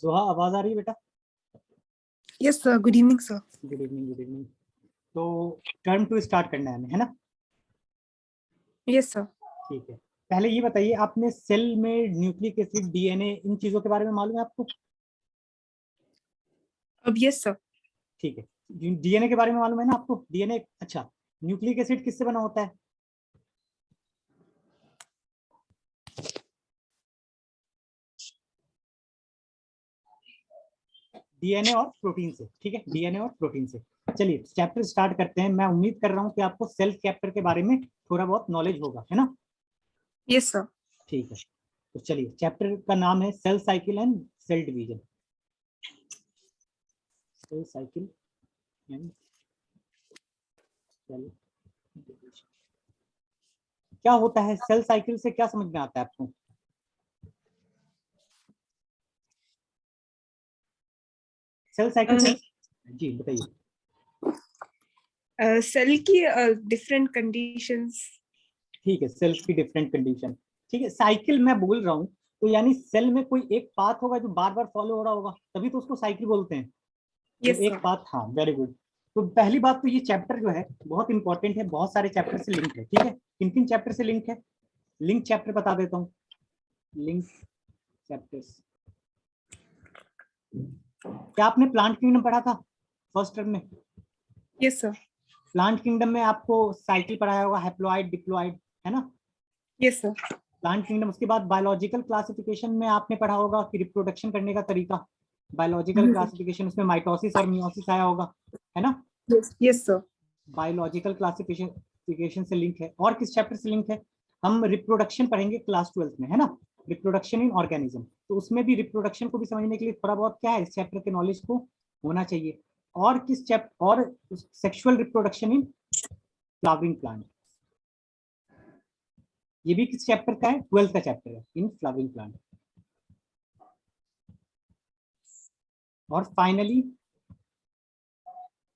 जोहा, आवाज आ रही है बेटा? Yes sir, good evening sir. Good evening, good evening. तो टर्म टू स्टार्ट करना है हमें, है ना? Yes sir. ठीक है। पहले ये बताइए, आपने सेल में न्यूक्लिक एसिड, डीएनए, इन चीजों के बारे में मालूम है आपको? अब यस सर। ठीक है। डीएनए के बारे में मालूम है ना आपको? डीएनए, अच्छा। न्यूक्लिक एसिड किससे बना होता है? डीएनए और प्रोटीन से। ठीक है, डीएनए और प्रोटीन से। चलिए चैप्टर स्टार्ट करते हैं। मैं उम्मीद कर रहा हूँ कि आपको सेल चैप्टर के बारे में थोड़ा बहुत नॉलेज होगा, है ना? Yes sir. ठीक है। तो चलिए, चैप्टर का नाम है cell cycle and cell division. Cell cycle and cell division. क्या होता है सेल साइकिल से? क्या समझ में आता है आपको? सेल साइकिल से जी बताइए। सेल की डिफरेंट कंडीशंस। ठीक है, सेल्स की डिफरेंट कंडीशन। ठीक है, साइकिल मैं बोल रहा हूँ तो यानी सेल में कोई एक पाथ होगा जो बार बार फॉलो हो रहा होगा, तभी तो उसको साइकिल बोलते हैं। तो यस एक सर। बात, हाँ, वेरी गुड। तो पहली बात तो ये चैप्टर जो है बहुत इंपॉर्टेंट है, बहुत सारे चैप्टर से लिंक है। ठीक है, किन किन चैप्टर से लिंक है? लिंक चैप्टर बता देता हूँ। Link chapters. क्या आपने प्लांट किंगडम पढ़ा था फर्स्ट टर्म में? Yes sir. प्लांट किंगडम में आपको साइकिल पढ़ाया होगा, हैप्लॉइड, डिप्लॉइड, है ना? Yes sir. Plant kingdom. उसके बाद बायोलॉजिकल क्लासिफिकेशन में आपने पढ़ा होगा कि रिप्रोडक्शन करने का तरीका। बायोलॉजिकल क्लासिफिकेशन, उसमें माइटोसिस और मियोसिस आया होगा, है ना? Yes sir. बायोलॉजिकल क्लासिफिकेशन से लिंक है। और किस चैप्टर से लिंक है? हम रिप्रोडक्शन पढ़ेंगे क्लास 12 में, है ना? Reproduction in organism. तो उसमें भी रिप्रोडक्शन को भी समझने के लिए थोड़ा बहुत क्या है, इस चैप्टर के नॉलेज को होना चाहिए। और किस चैप्टर? और sexual reproduction in flowering plant. ये भी किस चैप्टर का है? 12th का चैप्टर है, इन फ्लावरिंग प्लांट। और फाइनली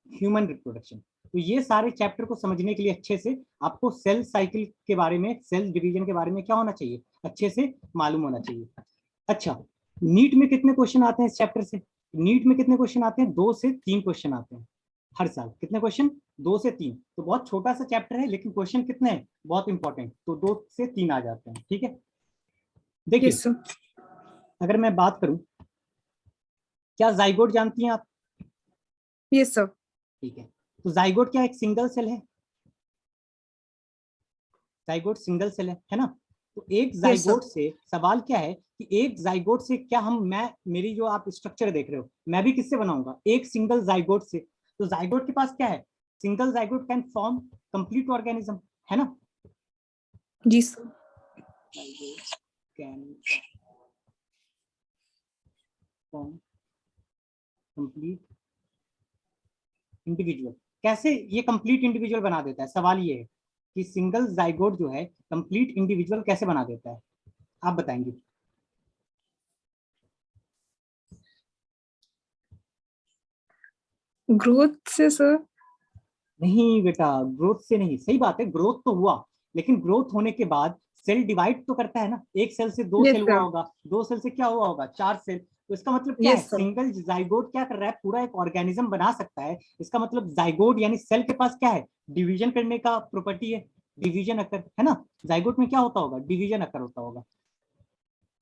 ह्यूमन रिप्रोडक्शन। तो ये सारे चैप्टर को समझने के लिए अच्छे से आपको सेल साइकिल के बारे में, सेल डिवीजन के बारे में क्या होना चाहिए, अच्छे से मालूम होना चाहिए। अच्छा, नीट में कितने क्वेश्चन आते हैं इस चैप्टर से? नीट में कितने क्वेश्चन आते हैं? 2 से 3 क्वेश्चन आते हैं हर साल। कितने क्वेश्चन? 2 से 3। तो बहुत छोटा सा चैप्टर है, लेकिन क्वेश्चन कितने हैं? बहुत इंपॉर्टेंट। तो 2 से 3 आ जाते हैं। ठीक है, देखिए यस सर। अगर मैं बात करूं, क्या जाइगोट जानती हैं आप? Yes sir. ठीक है। तो जाइगोट क्या एक सिंगल सेल है? जाइगोट सिंगल सेल है ना? तो एक यस सर। जाइगोट से सवाल क्या है कि एक जाइगोट से क्या हम, मैं, मेरी जो आप स्ट्रक्चर देख रहे हो, मैं भी किससे बनाऊंगा? एक सिंगल जाइगोट से। तो जाइगोट के पास क्या है? Single zygote can form complete organism, है ना? जी sir. Can form complete individual. कैसे ये कंप्लीट इंडिविजुअल बना देता है? सवाल ये है कि सिंगल जाइगोट जो है कंप्लीट इंडिविजुअल कैसे बना देता है? आप बताएंगे। ग्रोथ से सर। नहीं बेटा, ग्रोथ से नहीं। सही बात है, ग्रोथ तो हुआ, लेकिन ग्रोथ होने के बाद सेल डिवाइड तो करता है ना। एक सेल से 2 यस सेल हुआ सर। होगा, 2 सेल से क्या हुआ होगा? 4 सेल। तो इसका मतलब क्या है? Yes sir. सिंगल जाइगोट क्या कर रहा है? पूरा एक ऑर्गेनिज्म बना सकता है। इसका मतलब जाइगोट यानी सेल के पास क्या है? डिवीजन करने का प्रॉपर्टी है, डिवीजन अकर, है ना? जाइगोट में क्या होता होगा? डिवीजन अकर होता होगा।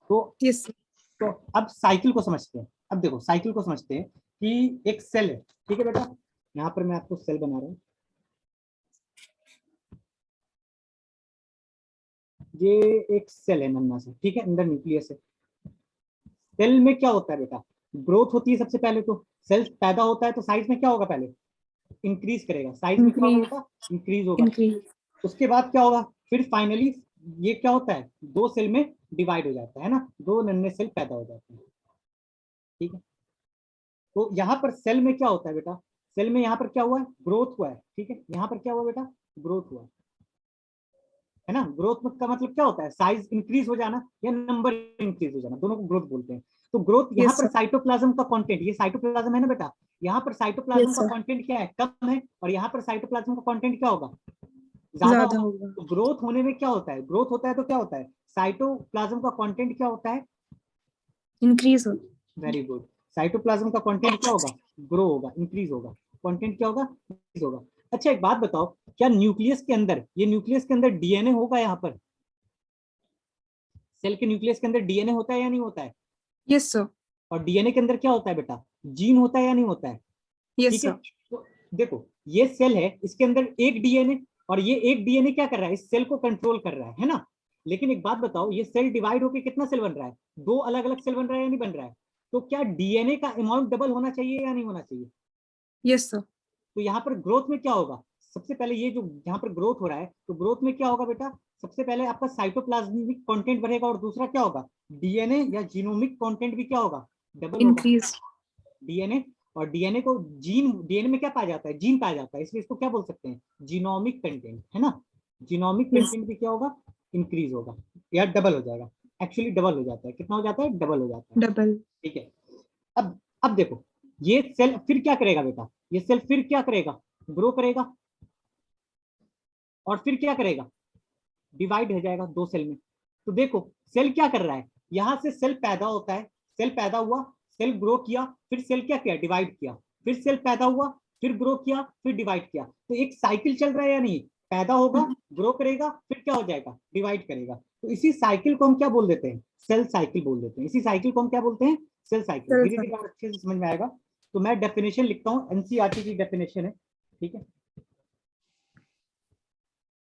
तो यस सर। तो अब साइकिल को समझते हैं। अब देखो, साइकिल को समझते हैं कि एक सेल है। ठीक है बेटा, यहाँ पर मैं आपको सेल बना रहा हूँ। ये एक सेल है नन्ना सा, ठीक है, अंदर न्यूक्लियस है। सेल में क्या होता है बेटा? ग्रोथ होती है सबसे पहले। तो सेल पैदा होता है तो साइज में क्या होगा? पहले इंक्रीज करेगा। साइज में क्या होगा इंक्रीज। बेटा? इंक्रीज होगा। इंक्रीज। उसके बाद क्या होगा? फिर फाइनली ये क्या होता है? 2 सेल में डिवाइड हो जाता है ना, 2 नन्हे सेल पैदा हो जाते हैं। ठीक है। तो यहाँ पर सेल में क्या होता है बेटा? सेल में यहाँ पर क्या हुआ है? ग्रोथ हुआ है। ठीक है, यहाँ पर क्या हुआ बेटा? ग्रोथ हुआ है ना? ग्रोथ का मतलब क्या होता है? साइज इंक्रीज हो जाना या नंबर इंक्रीज हो जाना, दोनों को ग्रोथ बोलते हैं। तो ग्रोथ, यहाँ यस पर सर। साइटोप्लाज्म का कंटेंट, ये साइटोप्लाज्म है ना बेटा, यहाँ पर साइटोप्लाज्म यस का सर। कंटेंट क्या है? कम है। और यहाँ पर साइटोप्लाज्म का कंटेंट क्या होगा? ज्यादा ज्यादा होगा। होगा। तो ग्रोथ होने में क्या होता है? ग्रोथ होता है तो क्या होता है? साइटोप्लाज्म का कंटेंट क्या होता है? इंक्रीज हो। Very good. साइटोप्लाज्म का कंटेंट क्या होगा? ग्रो होगा, इंक्रीज होगा। कंटेंट क्या होगा? इंक्रीज होगा। अच्छा एक बात बताओ, क्या न्यूक्लियस के अंदर, ये न्यूक्लियस के अंदर डीएनए होगा? यहाँ पर सेल के न्यूक्लियस के अंदर डीएनए होता है या नहीं होता है? Yes sir. और डीएनए के अंदर क्या होता है बेटा? जीन होता है या नहीं होता है? यस ठीक है, सर। तो देखो ये सेल है, इसके अंदर एक डीएनए, और ये एक डीएनए क्या कर रहा है? इस सेल को कंट्रोल कर रहा है ना? लेकिन एक बात बताओ, ये सेल डिवाइड होकर कितना सेल बन रहा है? दो अलग अलग सेल बन रहा है या नहीं बन रहा है? तो क्या डीएनए का अमाउंट डबल होना चाहिए या नहीं होना चाहिए? Yes sir. तो यहाँ पर ग्रोथ में क्या होगा? सबसे पहले ये जो यहाँ पर ग्रोथ हो रहा है, तो ग्रोथ में क्या होगा बेटा? सबसे पहले आपका साइटोप्लाज्मिक कंटेंट बढ़ेगा, और दूसरा क्या होगा? डीएनए या जीनोमिक कंटेंट भी क्या होगा? डबल होगा। इंक्रीज। डीएनए, और डीएनए को जीन, डीएनए में क्या पाया जाता है? जीन पाया जाता है, इसलिए इसको क्या बोल सकते हैं? जीनोमिक कंटेंट, है ना? Genomic yes. कंटेंट भी क्या होगा? इंक्रीज होगा या डबल हो जाएगा। एक्चुअली डबल हो जाता है। कितना हो जाता है? डबल हो जाता है। डबल। ठीक है। अब देखो, ये सेल फिर क्या करेगा बेटा? ये सेल फिर क्या करेगा? ग्रो करेगा, और फिर क्या करेगा? डिवाइड हो जाएगा दो सेल में। तो देखो सेल क्या कर रहा है, यहां से सेल पैदा होता है, सेल पैदा हुआ, सेल ग्रो किया, फिर सेल क्या किया? डिवाइड किया, फिर सेल पैदा हुआ, फिर ग्रो किया, फिर डिवाइड किया। तो एक साइकिल चल रहा है या नहीं? पैदा होगा, ग्रो करेगा, फिर क्या हो जाएगा? डिवाइड करेगा। तो इसी साइकिल को हम क्या बोल देते हैं? सेल साइकिल बोल देते हैं। इसी साइकिल को हम क्या बोलते हैं? Cell cycle. सेल धीरे धीरे और साइकिल। अच्छे से समझ में आएगा। तो मैं डेफिनेशन लिखता हूँ, एनसीईआरटी की डेफिनेशन है। ठीक है,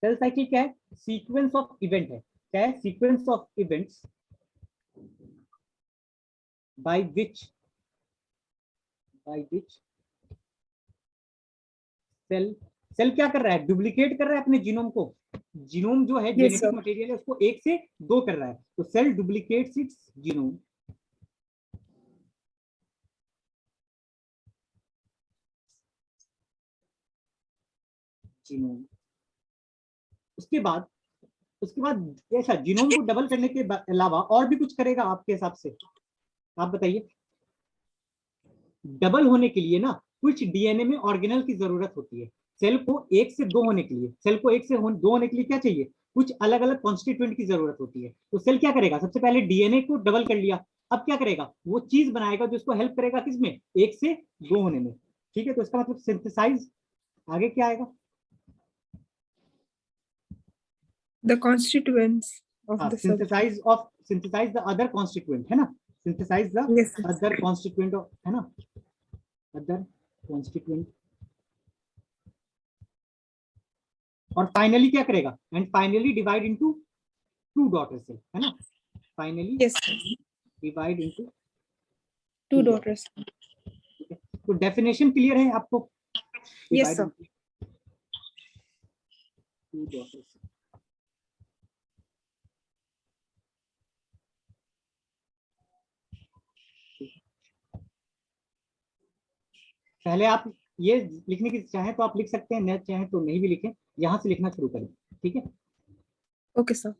सेल साइकिल क्या है? सीक्वेंस ऑफ इवेंट है। क्या है? Sequence of events by which cell, cell क्या कर रहा है? डुप्लीकेट कर रहा है अपने जीनोम को। जीनोम जो है, यस जेनेटिक सर। मटेरियल है, उसको एक से दो कर रहा है। तो cell duplicates its genome, genome. उसके बाद, उसके बाद ऐसा जीनोम को डबल करने के अलावा और भी कुछ करेगा आपके हिसाब से? आप बताइए। डबल होने के लिए ना कुछ डीएनए में ऑर्गेनल की जरूरत होती है। सेल को एक से दो होने के लिए, सेल को एक से दो होने के लिए क्या चाहिए? कुछ अलग अलग कॉन्स्टिट्यूएंट की जरूरत होती है। तो सेल क्या करेगा? सबसे पहले डीएनए को डबल कर लिया, अब क्या करेगा? वो चीज बनाएगा जो उसको हेल्प करेगा किसमें? एक से दो होने में। ठीक है, तो इसका मतलब सिंथेसाइज। आगे क्या आएगा? द कॉन्स्टिट्यूएंट्स ऑफ हाँ, the cell. Synthesize the other constituent, है ना? Synthesize the yes sir. Other constituent, है ना? Other constituent. और फाइनली क्या करेगा? And finally divide into two daughter cell, है ना? Finally yes sir. Divide into two two daughter. Daughters. ठीक है, तो डेफिनेशन क्लियर है आपको? Yes divide sir. Into two daughter. पहले आप ये लिखने की चाहें तो आप लिख सकते हैं, न चाहें तो नहीं भी लिखें, यहां से लिखना शुरू करें। ठीक है, okay sir.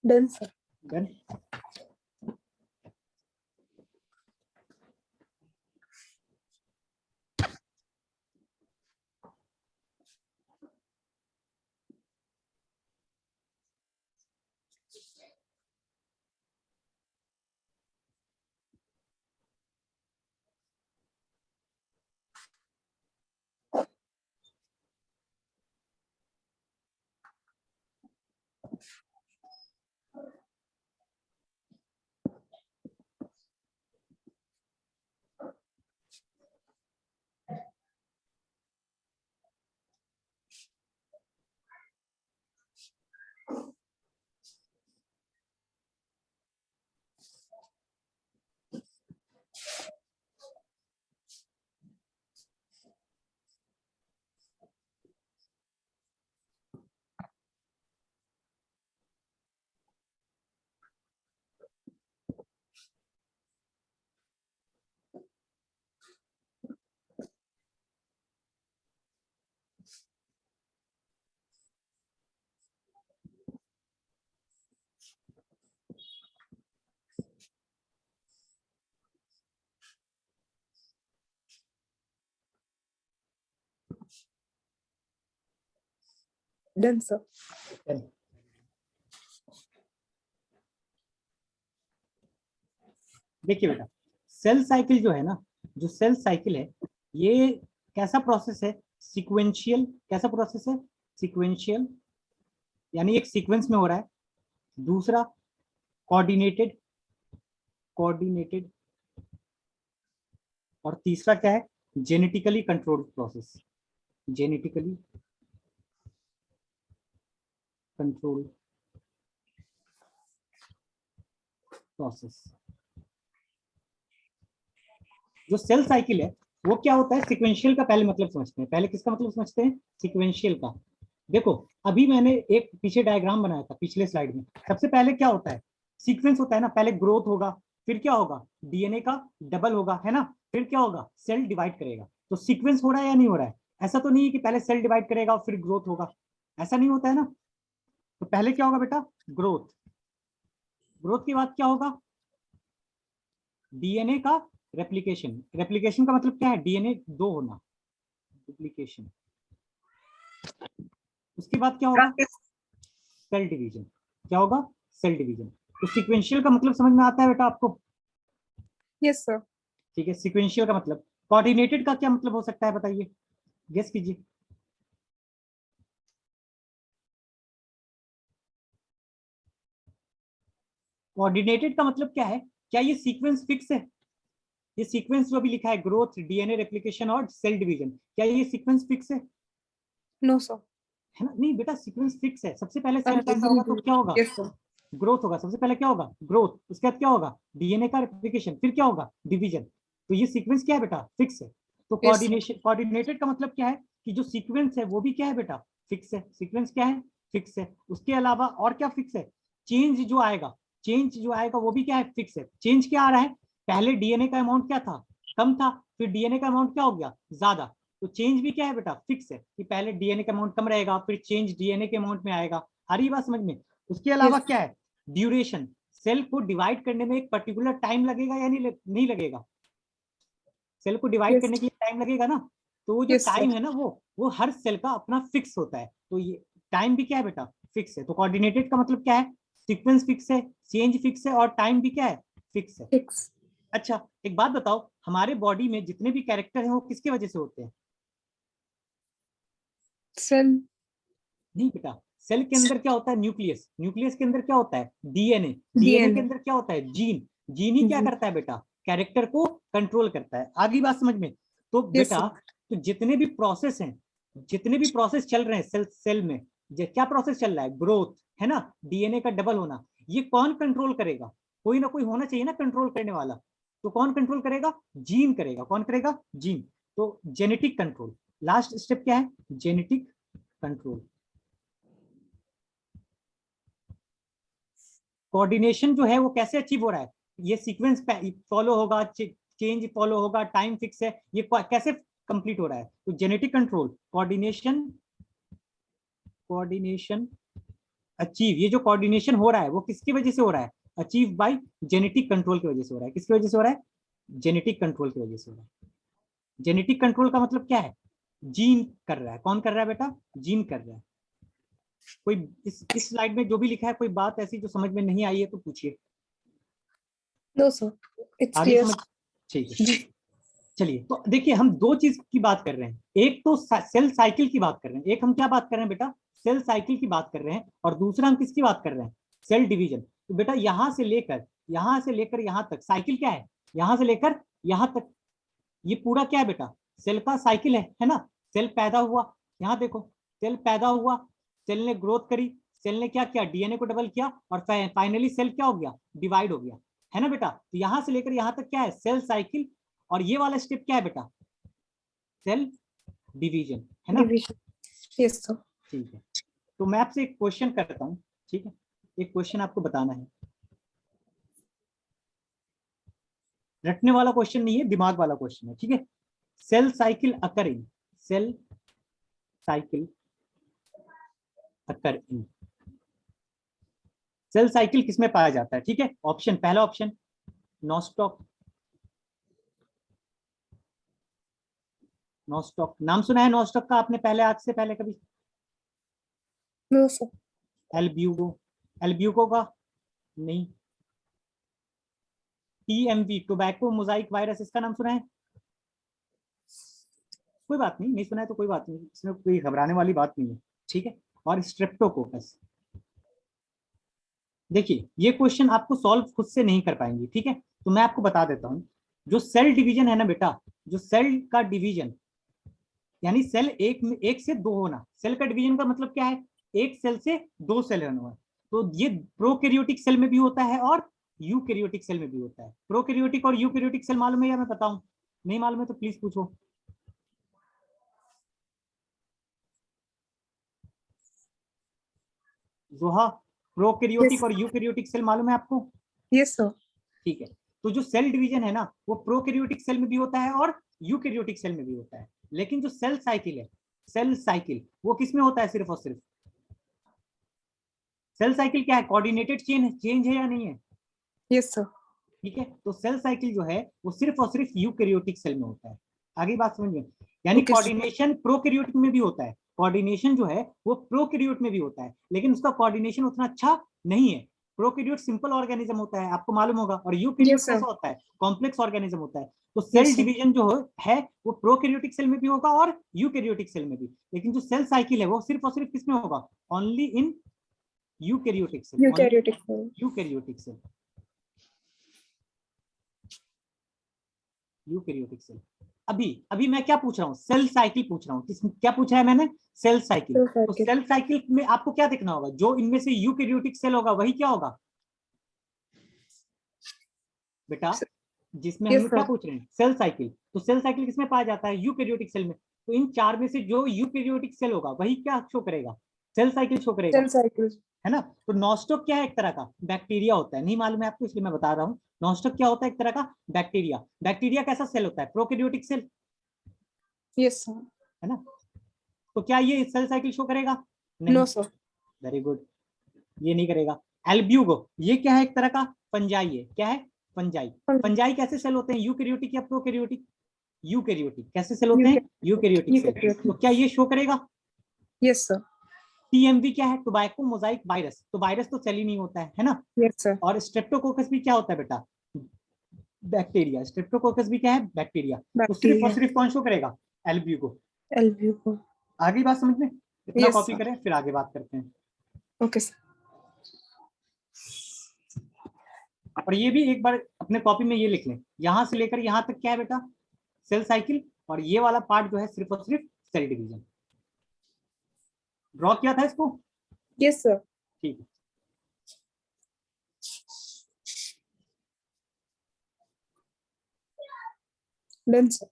Done sir. Done. Done, sir. देखिए बेटा, सेल साइकिल जो है ना, जो सेल साइकिल है, ये कैसा प्रोसेस है? सीक्वेंशियल। कैसा प्रोसेस है? सीक्वेंशियल, यानी एक सीक्वेंस में हो रहा है। दूसरा कोऑर्डिनेटेड, कोऑर्डिनेटेड। और तीसरा क्या है? Genetically controlled process, genetically controlled process. जो सेल साइकिल है वो क्या होता है? सीक्वेंशियल का पहले मतलब समझते हैं। पहले किसका मतलब समझते हैं? सीक्वेंशियल का। देखो, अभी मैंने एक पीछे डायग्राम बनाया था पिछले स्लाइड में। सबसे पहले क्या होता है? सीक्वेंस होता है ना, पहले ग्रोथ होगा, फिर क्या होगा? डीएनए का डबल होगा, है ना? फिर क्या होगा? सेल डिवाइड करेगा। तो सीक्वेंस हो रहा है या नहीं हो रहा है? ऐसा तो नहीं है कि पहले सेल डिवाइड करेगा और फिर ग्रोथ होगा, ऐसा नहीं होता है ना। तो पहले क्या होगा बेटा? ग्रोथ। ग्रोथ के बाद क्या होगा? डीएनए का रेप्लिकेशन। रेप्लिकेशन का मतलब क्या है? डीएनए दो होना, डुप्लीकेशन। उसके बाद क्या होगा? Cell division. क्या होगा? Cell division. तो सीक्वेंशियल का मतलब समझ में आता है बेटा आपको? Yes, sir. ठीक है, सीक्वेंशियल का मतलब। कोऑर्डिनेटेड का क्या मतलब हो सकता है बताइए, गेस कीजिए। कोऑर्डिनेटेड का मतलब क्या है? क्या ये सीक्वेंस फिक्स है? ये सीक्वेंस जो अभी लिखा है, ग्रोथ, डीएनए रेप्लिकेशन और सेल डिवीजन, क्या ये सीक्वेंस फिक्स है? No, sir. है ना? नहीं बेटा, सीक्वेंस फिक्स है। सबसे पहले सेल पैदा होगा तो Agreed. क्या होगा? Yes, sir. ग्रोथ होगा। सबसे पहले क्या होगा? ग्रोथ। उसके बाद क्या होगा? डीएनए का रेप्लिकेशन। फिर क्या होगा? डिवीजन। तो ये सीक्वेंस क्या है बेटा? फिक्स है। तो Yes, sir. कोऑर्डिनेशन, कोऑर्डिनेटेड का मतलब क्या है? कि जो सीक्वेंस है वो भी क्या है बेटा? फिक्स है। सीक्वेंस क्या है? फिक्स है। उसके अलावा और क्या फिक्स है? चेंज जो आएगा, चेंज जो आएगा वो भी क्या है? फिक्स है। चेंज क्या आ रहा है? पहले डीएनए का अमाउंट क्या था? कम था, फिर डीएनए का अमाउंट क्या हो गया? ज्यादा। तो चेंज भी क्या है बेटा? फिक्स है, कि पहले डीएनए का अमाउंट कम रहेगा, फिर चेंज डीएनए के अमाउंट में आएगा। आ रही बात समझ में? उसके अलावा Yes. क्या है? ड्यूरेशन। सेल को डिवाइड करने में एक पर्टिकुलर टाइम लगेगा या नहीं लगेगा? सेल को डिवाइड Yes. करने के लिए टाइम लगेगा ना। तो वो जो Yes, sir. टाइम है ना, वो हर सेल का अपना फिक्स होता है। तो ये टाइम भी क्या है बेटा? फिक्स है। तो कोऑर्डिनेटेड का मतलब क्या है? सीक्वेंस फिक्स है, चेंज फिक्स है और टाइम भी क्या है? फिक्स है। Six. अच्छा, एक बात बताओ, हमारे बॉडी में जितने भी कैरेक्टर हैं वो किसकी वजह से होते हैं? Cell. नहीं बेटा, सेल के अंदर क्या होता है? न्यूक्लियस। न्यूक्लियस के अंदर क्या होता है? डीएनए। डीएनए के DNA. अंदर क्या होता है? जीन। जीन ही क्या G. करता है बेटा? कैरेक्टर को कंट्रोल करता है। आगे बात समझ में? तो Yes, बेटा, sir. तो जितने भी प्रोसेस हैं, जितने भी प्रोसेस चल रहे हैं सेल सेल में, क्या प्रोसेस चल रहा है? ग्रोथ, है ना? डीएनए का डबल होना। ये कौन कंट्रोल करेगा? कोई ना कोई होना चाहिए ना कंट्रोल करने वाला। तो कौन कंट्रोल करेगा? जीन करेगा। कौन करेगा? जीन। तो जेनेटिक कंट्रोल। लास्ट स्टेप क्या है? Genetic control. कोऑर्डिनेशन जो है वो कैसे अचीव हो रहा है? ये सीक्वेंस फॉलो होगा, चेंज फॉलो होगा, टाइम फिक्स है, ये कैसे कंप्लीट हो रहा है? तो genetic control, coordination, coordination achieve. ये जो कोऑर्डिनेशन हो रहा है वो किसकी वजह से हो रहा है? अचीव बाय जेनेटिक कंट्रोल की वजह से हो रहा है। किसकी वजह से हो रहा है? जेनेटिक कंट्रोल की वजह से हो रहा है। जेनेटिक कंट्रोल का मतलब क्या है? जीन कर रहा है। कौन कर रहा है बेटा? जीन कर रहा है। कोई इस स्लाइड में जो भी लिखा है, कोई बात ऐसी जो समझ में नहीं आई है तो पूछिए। No, sir. It's आ गई clear. समझ? ठीक है, चलिए। तो देखिए, हम दो चीज की बात कर रहे हैं। एक तो सेल साइकिल की बात कर रहे हैं। एक हम क्या बात कर रहे हैं बेटा? सेल साइकिल की बात कर रहे हैं। और दूसरा हम किसकी बात कर रहे हैं? Cell division. तो बेटा, यहां से लेकर यहां तक साइकिल क्या है? यहां से लेकर यहां तक ये पूरा क्या है बेटा? सेल का साइकिल है ना? सेल पैदा हुआ, यहाँ देखो, सेल पैदा हुआ, सेल ने ग्रोथ करी, सेल ने क्या किया? डीएनए को डबल किया, और फाइनली सेल क्या हो गया? डिवाइड हो गया, है ना बेटा? तो यहां से लेकर यहां तक क्या है? Cell cycle. और ये वाला स्टेप क्या है बेटा? सेल डिवीजन, है ना? Division. Yes, sir. ठीक है। तो मैं आपसे एक क्वेश्चन करता हूँ, ठीक है? एक क्वेश्चन आपको बताना है। रटने वाला क्वेश्चन नहीं है, दिमाग वाला क्वेश्चन है, ठीक है? सेल साइकिल अकर इन, सेल साइकिल अकर इन, सेल साइकिल किसमें पाया जाता है? ठीक है, ऑप्शन, पहला ऑप्शन नॉस्टॉक। नॉस्टॉक नाम सुना है? नॉस्टॉक का आपने पहले, आज से पहले कभी? No, sir. एल्ब्यूगो, एल्ब्यूको का नहीं। टीएमवी, टोबैको मोजाइक वायरस, इसका नाम सुना है? कोई बात नहीं, नहीं सुना है तो कोई बात नहीं, इसमें कोई घबराने वाली बात नहीं है, ठीक है। और स्ट्रेप्टोकोकस, देखिए ये क्वेश्चन आपको सॉल्व खुद से नहीं कर पाएंगे, ठीक है, तो मैं आपको बता देता हूँ। जो सेल डिवीजन है ना बेटा, जो सेल का डिवीजन, यानी सेल एक में एक से दो होना, सेल का डिवीजन का मतलब क्या है, एक सेल से दो सेल होना है। तो ये प्रोकैरियोटिक सेल में भी होता है और यूकैरियोटिक सेल में भी होता है। प्रोकैरियोटिक और यूकैरियोटिक सेल मालूम है या मैं बताऊं? नहीं मालूम है तो प्लीज पूछो। जोहा, प्रोकैरियोटिक Yes. और यूकैरियोटिक सेल मालूम है आपको? Yes, sir. ठीक है। तो जो सेल डिवीजन है ना, वो प्रोकैरियोटिक सेल में भी होता है और यूकैरियोटिक सेल में भी होता है। लेकिन जो सेल साइकिल है, सेल साइकिल वो किस में होता है? सिर्फ और सिर्फ सेल साइकिल क्या है, कोऑर्डिनेटेड चेंज है या नहीं है? Yes, sir. ठीक है, तो सेल साइकिल जो है वो सिर्फ और सिर्फ यूकैरियोटिक सेल में होता है। आगे बात समझ में? यानी Okay, sir. कोऑर्डिनेशन प्रोकैरियोटिक में भी होता है, कोऑर्डिनेशन जो है वो प्रोकैरियोट में भी होता है, लेकिन उसका कोऑर्डिनेशन उतना अच्छा नहीं है। प्रोकैरियोट सिंपल ऑर्गेनिज्म होता है, आपको मालूम होगा, और यूकैरियोट Yes, कैसा sir. होता है? कॉम्प्लेक्स ऑर्गेनिज्म होता है। तो Yes, सेल sir. डिवीजन जो है वो प्रोकैरियोटिक सेल में भी होगा और यूकैरियोटिक सेल में भी, लेकिन जो सेल साइकिल है वो सिर्फ और सिर्फ किसमें होगा? Only in eukaryotic cell, only Eukaryotic cell. Eukaryotic cell, eukaryotic cell. अभी अभी मैं क्या पूछ रहा हूँ? सेल साइकिल पूछ रहा हूँ। किस क्या पूछा है मैंने? Cell cycle. Cell तो cycle. सेल साइकिल में आपको क्या देखना होगा? जो इनमें से यूकैरियोटिक सेल होगा वही क्या होगा बेटा? S- जिसमें हम Yes, लोग क्या sir. पूछ रहे हैं, सेल साइकिल। तो सेल साइकिल किसमें पाया जाता है? यूकैरियोटिक सेल में। तो इन चार में से जो यूकैरियोटिक सेल होगा वही क्या शो करेगा? सेल साइकिल शो करेगा, Cell cycle. है ना। तो नॉस्टॉक क्या है? एक तरह का बैक्टीरिया होता है, नहीं मालूम है आपको इसलिए मैं बता रहा हूँ। नॉस्टॉक क्या होता है? एक तरह का बैक्टीरिया। बैक्टीरिया कैसा सेल होता है? Prokaryotic cell, Yes, sir. है ना। तो क्या ये सेल साइकिल शो करेगा? No, नहीं। sir. वेरी गुड, ये नहीं करेगा। एल्ब्यूगो, ये क्या है? एक तरह का फंजाई है। क्या है? फंजाई। फंजाई कैसे सेल होते हैं? यूकैरियोटिक या प्रोकैरियोटिक? यूकैरियोटिक। कैसे सेल होते हैं? Eukaryotic cell. तो Eukaryotic. क्या ये शो करेगा? Yes, sir. टीएमवी क्या है? Tobacco Mosaic virus. तो वायरस तो सेल ही नहीं होता है ना। Yes, sir. और स्ट्रेप्टोकोकस भी क्या होता है बेटा? बैक्टीरिया। स्ट्रेप्टोकोकस भी क्या है? बैक्टीरिया। तो सिर्फ और Bacteria. सिर्फ कौन शो करेगा? एल्ब्यूगो। Albuco. आगे बात समझ में? इतना Yes, कॉपी sir. करें फिर आगे बात करते हैं। Okay, sir. और ये भी एक बार अपने कॉपी में ये लिख लें, यहां से लेकर यहां तक क्या है बेटा? Cell cycle. और ये वाला पार्ट जो है सिर्फ और सिर्फ सेल डिवीजन। ड्रॉ किया था इसको? Yes, sir. ठीक है। Done, sir.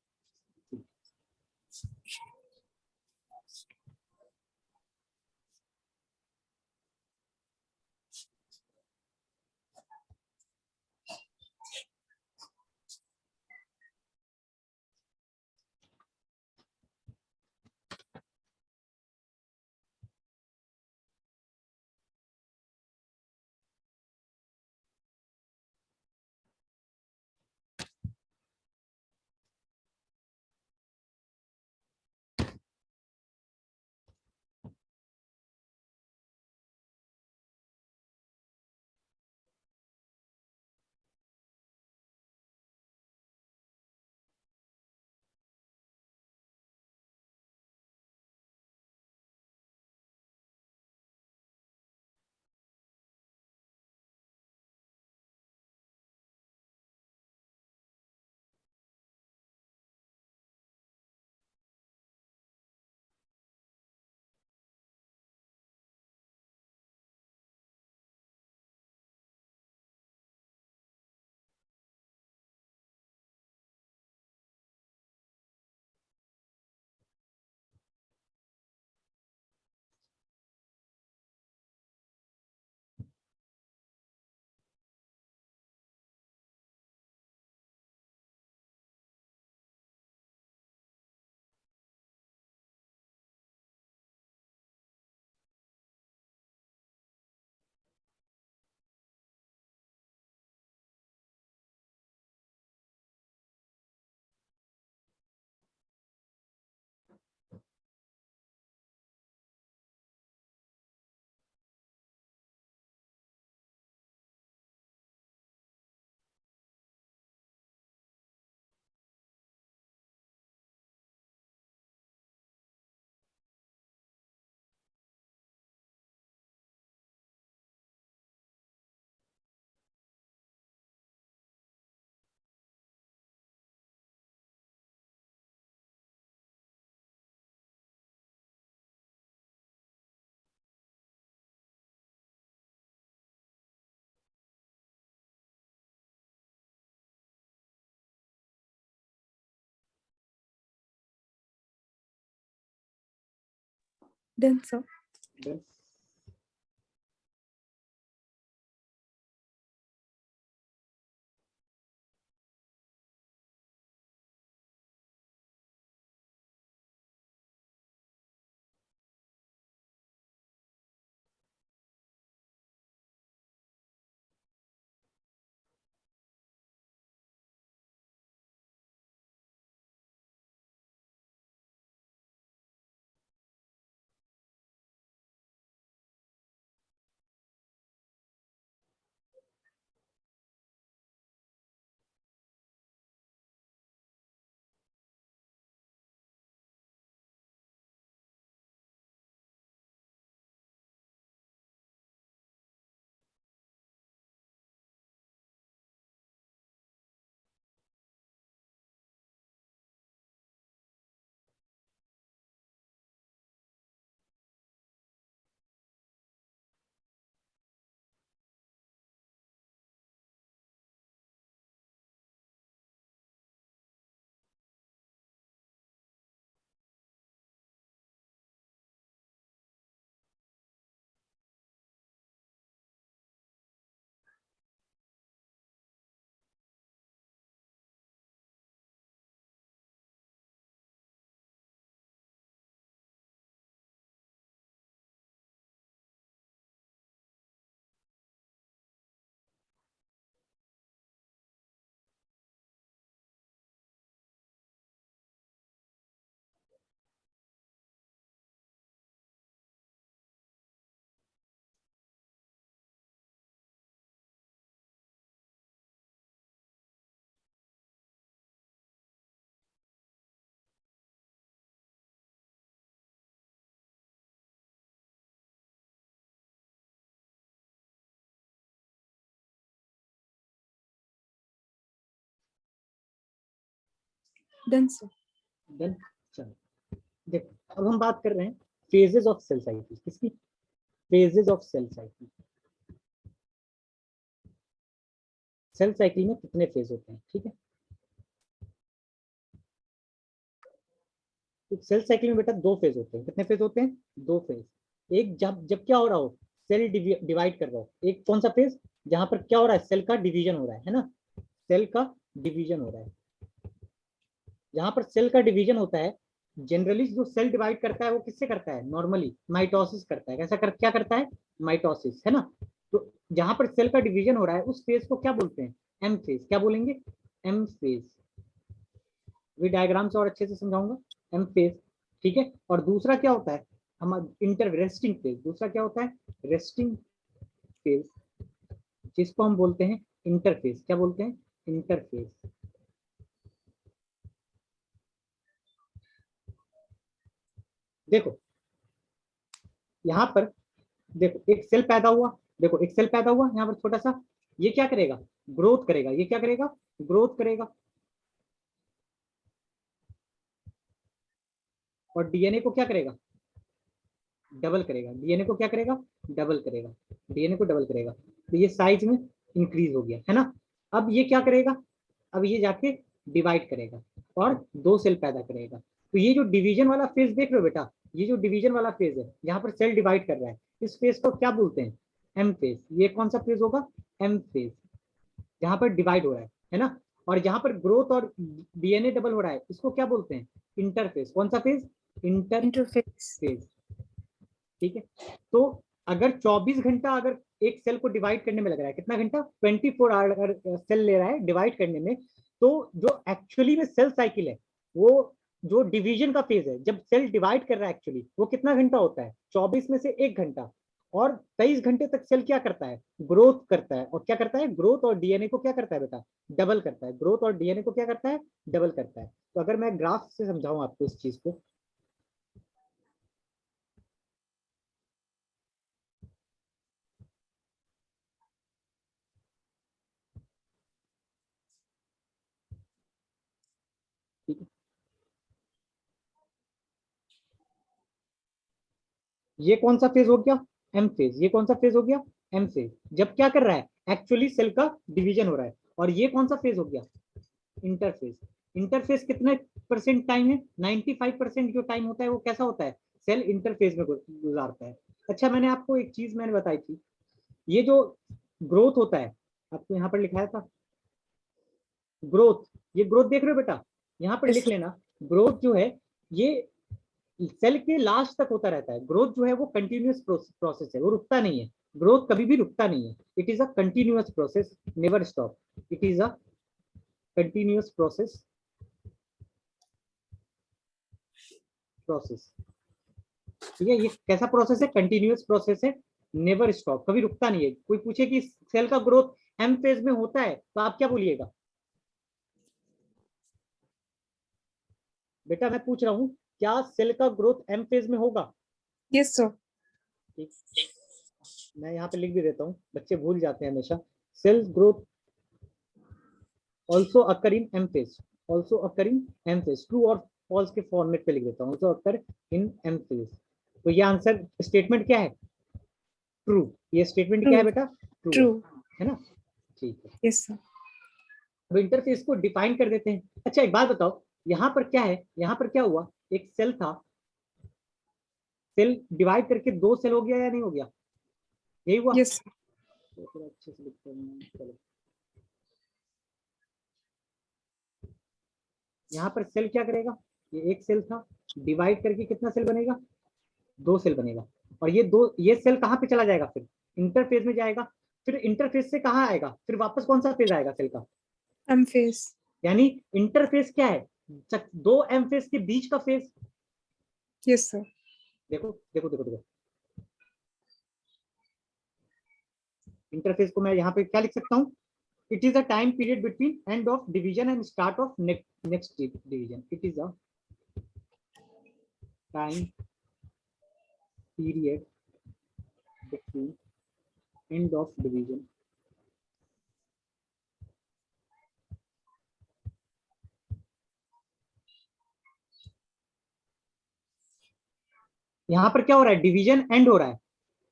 Done, sir. Done. Done, sir. Done. चलो देखो, अब हम बात कर रहे हैं फेजेस ऑफ सेल साइकिल। किसकी? Phases of cell cycle. Cell cycle में कितने फेज होते हैं? ठीक है, तो सेल साइकिल में बेटा दो फेज होते हैं। कितने फेज होते हैं? दो फेज। एक जब जब क्या हो रहा हो, सेल डिवाइड कर रहा हो। एक कौन सा फेज? जहां पर क्या हो रहा है, सेल का डिवीजन हो रहा है ना, सेल का डिवीजन हो रहा है। जहां पर सेल का डिवीजन होता है, जनरली जो सेल डिवाइड करता है वो किससे करता है? नॉर्मली माइटोसिस करता है। कैसा क्या करता है? माइटोसिस, है ना। तो जहां पर सेल का डिवीजन हो रहा है उस फेज को क्या बोलते हैं? M phase. क्या बोलेंगे? M phase. वे डायग्राम से और अच्छे से समझाऊंगा। एम फेज, ठीक है। और दूसरा क्या होता है? हम इंटर रेस्टिंग फेज। दूसरा क्या होता है? रेस्टिंग फेज, जिसको हम बोलते हैं इंटरफेज। क्या बोलते हैं? इंटरफेज। देखो यहाँ पर, देखो एक सेल पैदा हुआ। देखो एक सेल पैदा हुआ यहाँ पर छोटा सा। ये क्या करेगा? ग्रोथ करेगा। ये क्या करेगा? ग्रोथ करेगा। और डीएनए को क्या करेगा? डबल करेगा। डीएनए को क्या करेगा? डबल करेगा। डीएनए को डबल करेगा। तो ये साइज में इंक्रीज हो गया, है ना। अब ये क्या करेगा? अब ये जाके डिवाइड करेगा और दो सेल पैदा करेगा। तो ये जो डिवीजन वाला फेज देख रहे हो बेटा, ये जो डिवीजन वाला फेज है यहाँ पर सेल डिवाइड कर रहा है, इस फेज को क्या बोलते हैं? M phase. ये कौन सा फेज होगा? एम फेज, जहां पर डिवाइड हो रहा है ना। और जहां पर ग्रोथ और डीएनए डबल हो रहा है, इसको क्या बोलते हैं? इंटरफेज। कौन सा फेज? Interface. इंटरफेज, ठीक है। तो अगर 24 घंटा अगर एक सेल को डिवाइड करने में लग रहा है, कितना घंटा? 24 आवर अगर सेल ले रहा है डिवाइड करने में, तो जो एक्चुअली में सेल साइकिल है, वो जो डिवीजन का फेज है, जब सेल डिवाइड कर रहा है एक्चुअली, वो कितना घंटा होता है? 24 में से 1 घंटा। और 23 घंटे तक सेल क्या करता है? ग्रोथ करता है। और क्या करता है? ग्रोथ और डीएनए को क्या करता है बेटा? डबल करता है। ग्रोथ और डीएनए को क्या करता है? डबल करता है। तो अगर मैं ग्राफ से समझाऊं आपको इस चीज को, ठीक है। ये कौन सा फेज हो गया? M phase. ये कौन सा फेज हो गया? M phase. जब क्या कर रहा है? एक्चुअली सेल का डिवीजन हो रहा है। और ये कौन सा फेज हो गया? इंटरफेज। इंटरफेज कितने परसेंट टाइम है? 95% जो टाइम होता है वो कैसा होता है? सेल इंटरफेज में गुजारता है। अच्छा, मैंने आपको एक चीज मैंने बताई थी, ये जो ग्रोथ होता है, आपको यहाँ पर लिखाया था ग्रोथ, ये ग्रोथ देख रहे हो बेटा, यहाँ पर Yes, लिख sir. लेना। ग्रोथ जो है ये सेल के लास्ट तक होता रहता है। ग्रोथ जो है वो कंटिन्यूअस प्रोसेस है, वो रुकता नहीं है। ग्रोथ कभी भी रुकता नहीं है। It is a continuous process, never stop. It is a continuous process. ठीक है, ये कैसा प्रोसेस है? कंटिन्यूअस प्रोसेस है, नेवर स्टॉप, कभी रुकता नहीं है। कोई पूछे कि सेल का ग्रोथ एम फेज में होता है तो आप क्या बोलिएगा? बेटा मैं पूछ रहा हूँ, क्या सेल का ग्रोथ एम फेज में होगा? Yes, sir. ठीक, मैं यहाँ पे लिख भी देता हूँ, बच्चे भूल जाते हैं हमेशा। Cell growth also occur in M phase, also occur in M phase, true और फॉल्स के फॉर्मेट पे लिख देता हूँ, also occur in M phase. तो ये आंसर स्टेटमेंट क्या है? ट्रू। ये स्टेटमेंट क्या है True. बेटा? True True. है ना? ठीक है, Yes, sir. अब इंटरफेस को डिफाइन कर देते हैं। अच्छा एक बात बताओ, यहाँ पर क्या है? यहाँ पर क्या हुआ? एक सेल था, सेल डिवाइड करके दो सेल हो गया या नहीं हो गया? यही हुआ। Yes, sir. तो थोड़ा अच्छे से लिखते हैं, चलो। यहाँ पर सेल क्या करेगा? ये एक सेल था, डिवाइड करके कितना सेल बनेगा? दो सेल बनेगा। और ये सेल कहाँ पे चला जाएगा? फिर इंटरफेस में जाएगा। फिर इंटरफेस से कहाँ आएगा? फिर वापस कौन सा फेज आएगा सेल का? M phase. यानी इंटरफेस क्या है? दो एम फेज के बीच का फेज। Yes, sir. देखो देखो देखो देखो, इंटरफेस को मैं यहाँ पे क्या लिख सकता हूँ? It is a time period between end of division and start of next division. It is a time period between end of division यहाँ पर क्या हो रहा है? डिवीजन एंड हो रहा है।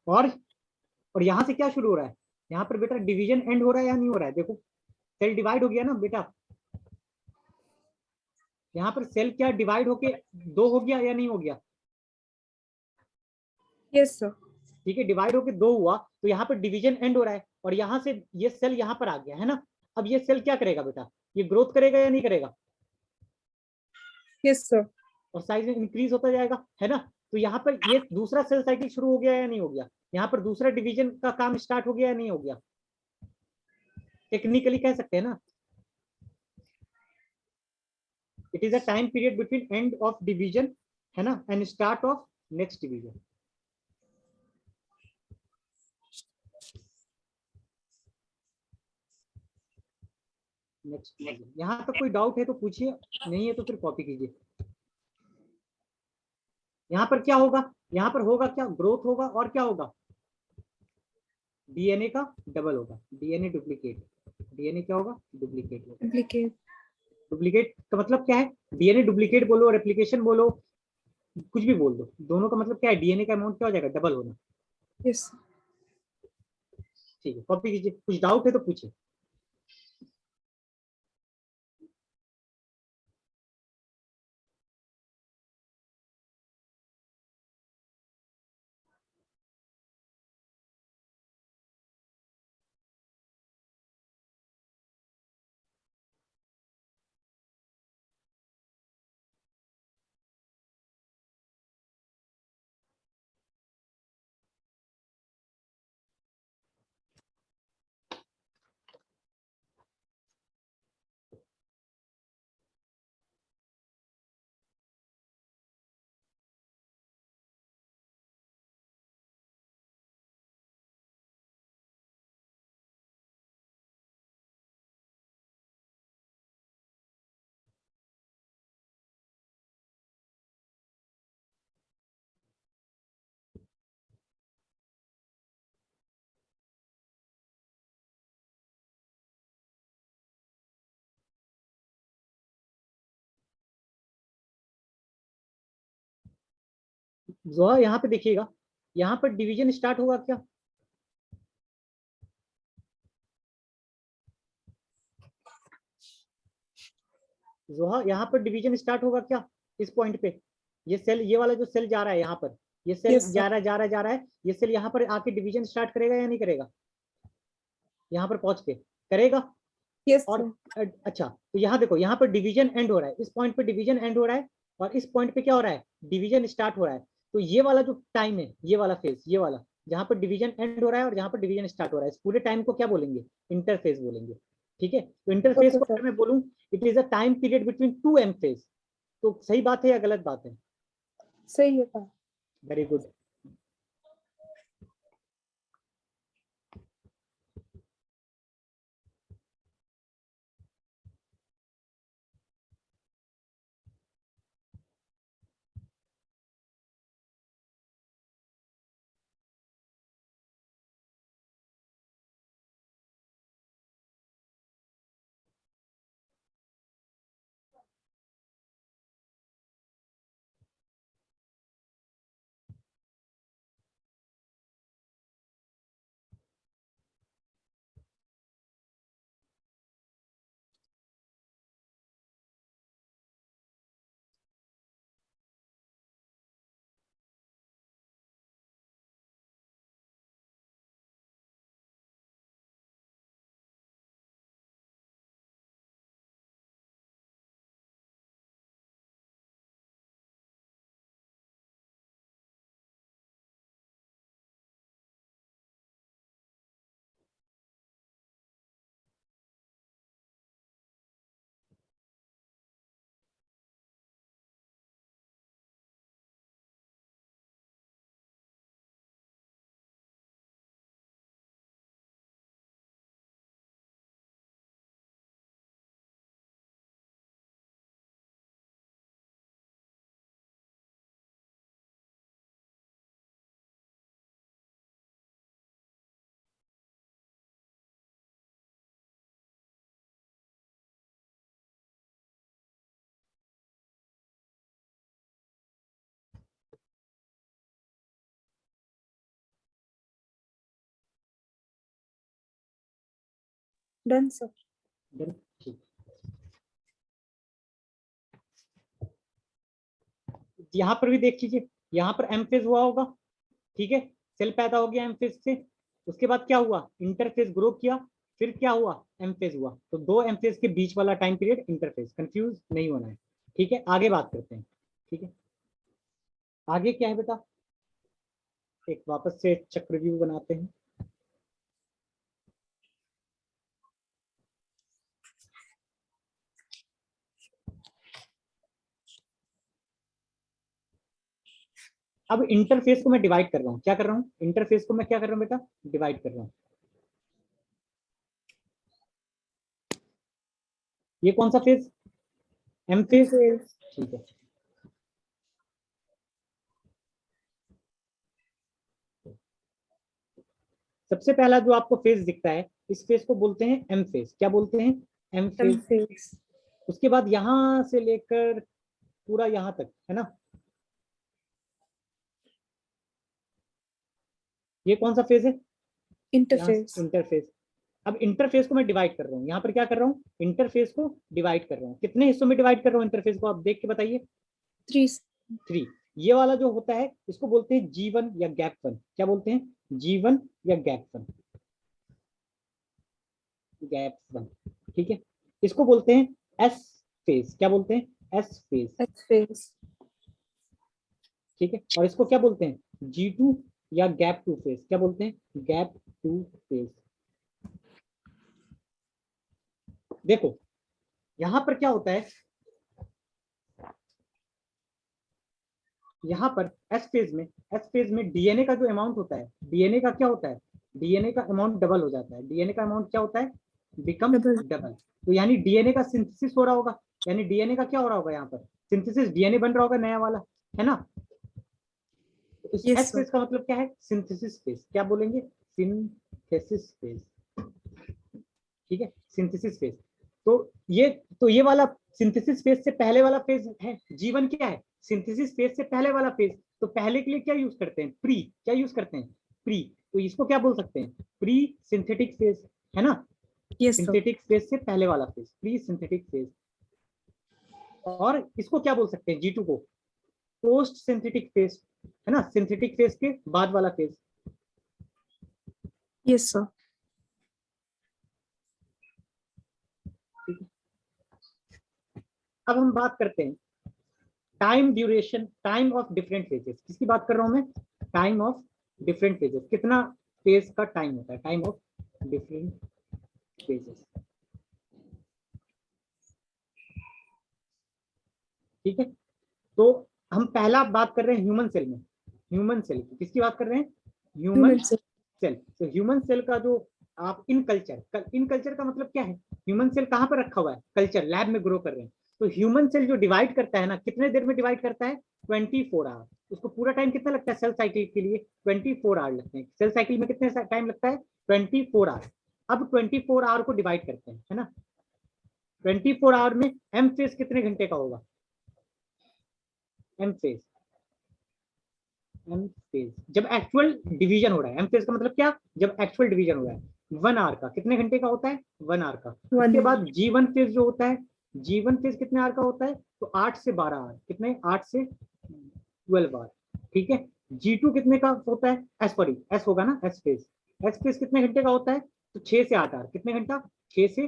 और यहाँ से क्या शुरू हो रहा है? यहाँ पर बेटा डिवीजन एंड हो रहा है या नहीं हो रहा है? देखो सेल डिवाइड हो गया ना बेटा, यहाँ पर सेल क्या डिवाइड होके दो हो गया या नहीं हो गया? Yes, sir. ठीक है, डिवाइड होके दो हुआ तो यहाँ पर डिवीजन एंड हो रहा है, और यहाँ से ये सेल यहाँ पर आ गया है ना। अब ये सेल क्या करेगा बेटा? ये ग्रोथ करेगा या नहीं करेगा? Yes, sir. और साइज इंक्रीज होता जाएगा, है ना। तो यहाँ पर ये दूसरा सेल साइकिल शुरू हो गया या नहीं हो गया? यहाँ पर दूसरा डिवीजन का काम स्टार्ट हो गया या नहीं हो गया? टेक्निकली कह सकते हैं ना, it is a time period between end of division, है ना, and start of next division. Next division. यहाँ तक कोई डाउट है तो पूछिए, नहीं है तो फिर कॉपी कीजिए। यहाँ पर क्या होगा? यहाँ पर होगा क्या? ग्रोथ होगा, और क्या होगा? डीएनए का डबल होगा, डीएनए डुप्लीकेट। डीएनए क्या होगा? डुप्लीकेट होगा। Duplicate. डुप्लीकेट का मतलब क्या है? डीएनए डुप्लीकेट बोलो, रेप्लिकेशन बोलो, कुछ भी बोल दो, दोनों का मतलब क्या है? डीएनए का अमाउंट क्या हो जाएगा? डबल होना। Yes, sir. ठीक है, कॉपी कीजिए। कुछ डाउट है तो पूछिए। जोहा यहाँ पे देखिएगा, यहाँ पर डिवीजन स्टार्ट होगा क्या? जोहा यहाँ पर डिवीजन स्टार्ट होगा क्या इस पॉइंट पे? ये सेल, ये वाला जो सेल जा रहा है यहाँ पर, ये सेल Yes, sir. जा रहा है, ये सेल यहाँ पर आके डिवीजन स्टार्ट करेगा या नहीं करेगा? यहाँ पर पहुंच के करेगा। Yes, और sir. अच्छा, तो यहाँ देखो, यहाँ पर डिवीजन एंड हो रहा है, इस पॉइंट पे डिवीजन एंड हो रहा है, और इस पॉइंट पे क्या हो रहा है, डिवीजन स्टार्ट हो रहा है। तो ये वाला जो टाइम है, ये वाला फेज, ये वाला जहाँ पर डिवीजन एंड हो रहा है और जहाँ पर डिवीजन स्टार्ट हो रहा है, इस पूरे टाइम को क्या बोलेंगे? इंटरफेज बोलेंगे। ठीक है, तो इंटरफेज Okay, को sir. अगर मैं बोलूँ, it is a time period between two M phase, तो सही बात है या गलत बात है? सही है sir. Very good. Done, sir. ठीक, यहाँ पर भी देख लीजिए, यहाँ पर एम फेज हुआ होगा। ठीक है, सेल पैदा हो गया एम फेज से, उसके बाद क्या हुआ, इंटरफेज ग्रो किया, फिर क्या हुआ, एम फेज हुआ। तो दो एम फेज के बीच वाला टाइम पीरियड इंटरफेज, कंफ्यूज नहीं होना है। ठीक है, आगे बात करते हैं। ठीक है, आगे क्या है बेटा, एक वापस से चक्रव्यूह बनाते हैं। अब इंटरफेस को मैं डिवाइड कर रहा हूँ, क्या कर रहा हूँ, इंटरफेस को मैं क्या कर रहा हूँ बेटा, डिवाइड कर रहा हूँ। ये कौन सा फेज, एम फेज। Phase. ठीक है, सबसे पहला जो आपको फेज दिखता है, इस फेज को बोलते हैं एम फेज। क्या बोलते हैं, एम फेज। Phase. उसके बाद यहां से लेकर पूरा यहां तक है ना, ये कौन सा फेज है, यहाँ Interphase. इंटरफेस। अब इंटरफेस को मैं डिवाइड कर रहा हूँ, यहाँ पर क्या कर रहा हूँ, इंटरफेस को डिवाइड कर रहा हूँ। कितने हिस्सों में डिवाइड कर रहा हूँ इंटरफेस को, आप देख के बताइए। 3. 3। ये वाला जो होता है इसको बोलते हैं G1 या गैप 1। क्या बोलते हैं, G1 या गैप 1, गैप 1। ठीक है, इसको बोलते हैं एस फेज। क्या बोलते हैं, एस फेज। S phase. ठीक है, और इसको क्या बोलते हैं, G2 या गैप 2 फेज। क्या बोलते हैं, गैप 2 फेज। देखो यहां पर क्या होता है, यहाँ पर एस फेज में डीएनए का जो अमाउंट होता है, डीएनए का क्या होता है, डीएनए का अमाउंट डबल हो जाता है। डीएनए का अमाउंट क्या होता है, बिकम Double. डबल। तो यानी डीएनए का सिंथेसिस हो रहा होगा, यानी डीएनए का क्या हो रहा होगा, यहाँ पर सिंथेसिस, डीएनए बन रहा होगा नया वाला, है ना। तो इस Yes, एस sir. फेज का मतलब क्या है, सिंथेसिस फेज। क्या बोलेंगे, सिंथेसिस फेज। ठीक है, सिंथेसिस फेज। तो ये वाला सिंथेसिस फेज से पहले वाला फेज है, जीवन क्या है, सिंथेसिस फेज से पहले वाला फेज। तो पहले के लिए क्या यूज करते हैं, प्री। क्या यूज करते हैं, प्री। तो इसको क्या बोल सकते हैं, प्री सिंथेटिक फेज, है ना। Yes, sir. सिंथेटिक फेज से पहले वाला फेज, प्री सिंथेटिक फेज। और इसको क्या बोल सकते हैं, G2 को, पोस्ट सिंथेटिक फेज, है ना, सिंथेटिक फेज के बाद वाला फेज। Yes, sir. ठीक है, अब हम बात करते हैं time duration, time of different phases. किसकी बात कर रहा हूं मैं? Time of different phases. कितना फेज का टाइम होता है? Time of different phases. ठीक है, तो हम पहला बात कर रहे हैं ह्यूमन सेल में, ह्यूमन सेल की। किसकी बात कर रहे हैं? Human Human cell. सेल। तो ह्यूमन सेल का जो आप इन कल्चर, इन कल्चर का मतलब क्या है? ह्यूमन सेल कहाँ पर रखा हुआ है? कल्चर लैब में ग्रो कर रहे हैं। तो ह्यूमन सेल जो डिवाइड करता है ना, कितने देर में डिवाइड करता है? 24 आवर। उसको पूरा टाइम कितना लगता है सेल साइकिल के लिए? 24 आवर लगते हैं। सेल साइकिल में कितने टाइम लगता है? 24 आवर। अब 24 आवर को डिवाइड करते हैं, है ना। 24 आवर में एम फेज कितने घंटे का होगा? एम फेज, एम फेज जब एक्चुअल डिवीजन हो रहा है, एम फेज का मतलब क्या? जब एक्चुअल डिवीजन हो रहा है। 1 आवर का कितने घंटे का होता है? 1 आवर का। One उसके hour. बाद जी1 फेज जो होता है, जी1 फेज कितने आवर का होता है? तो 8 से 12 आवर। कितने? 8 से 12 आवर। ठीक है, जी2 कितने का होता है? एस सॉरी, एस होगा ना, एस फेज। एस फेज कितने घंटे का होता है? तो 6 से 8 आवर। कितने घंटा? 6 से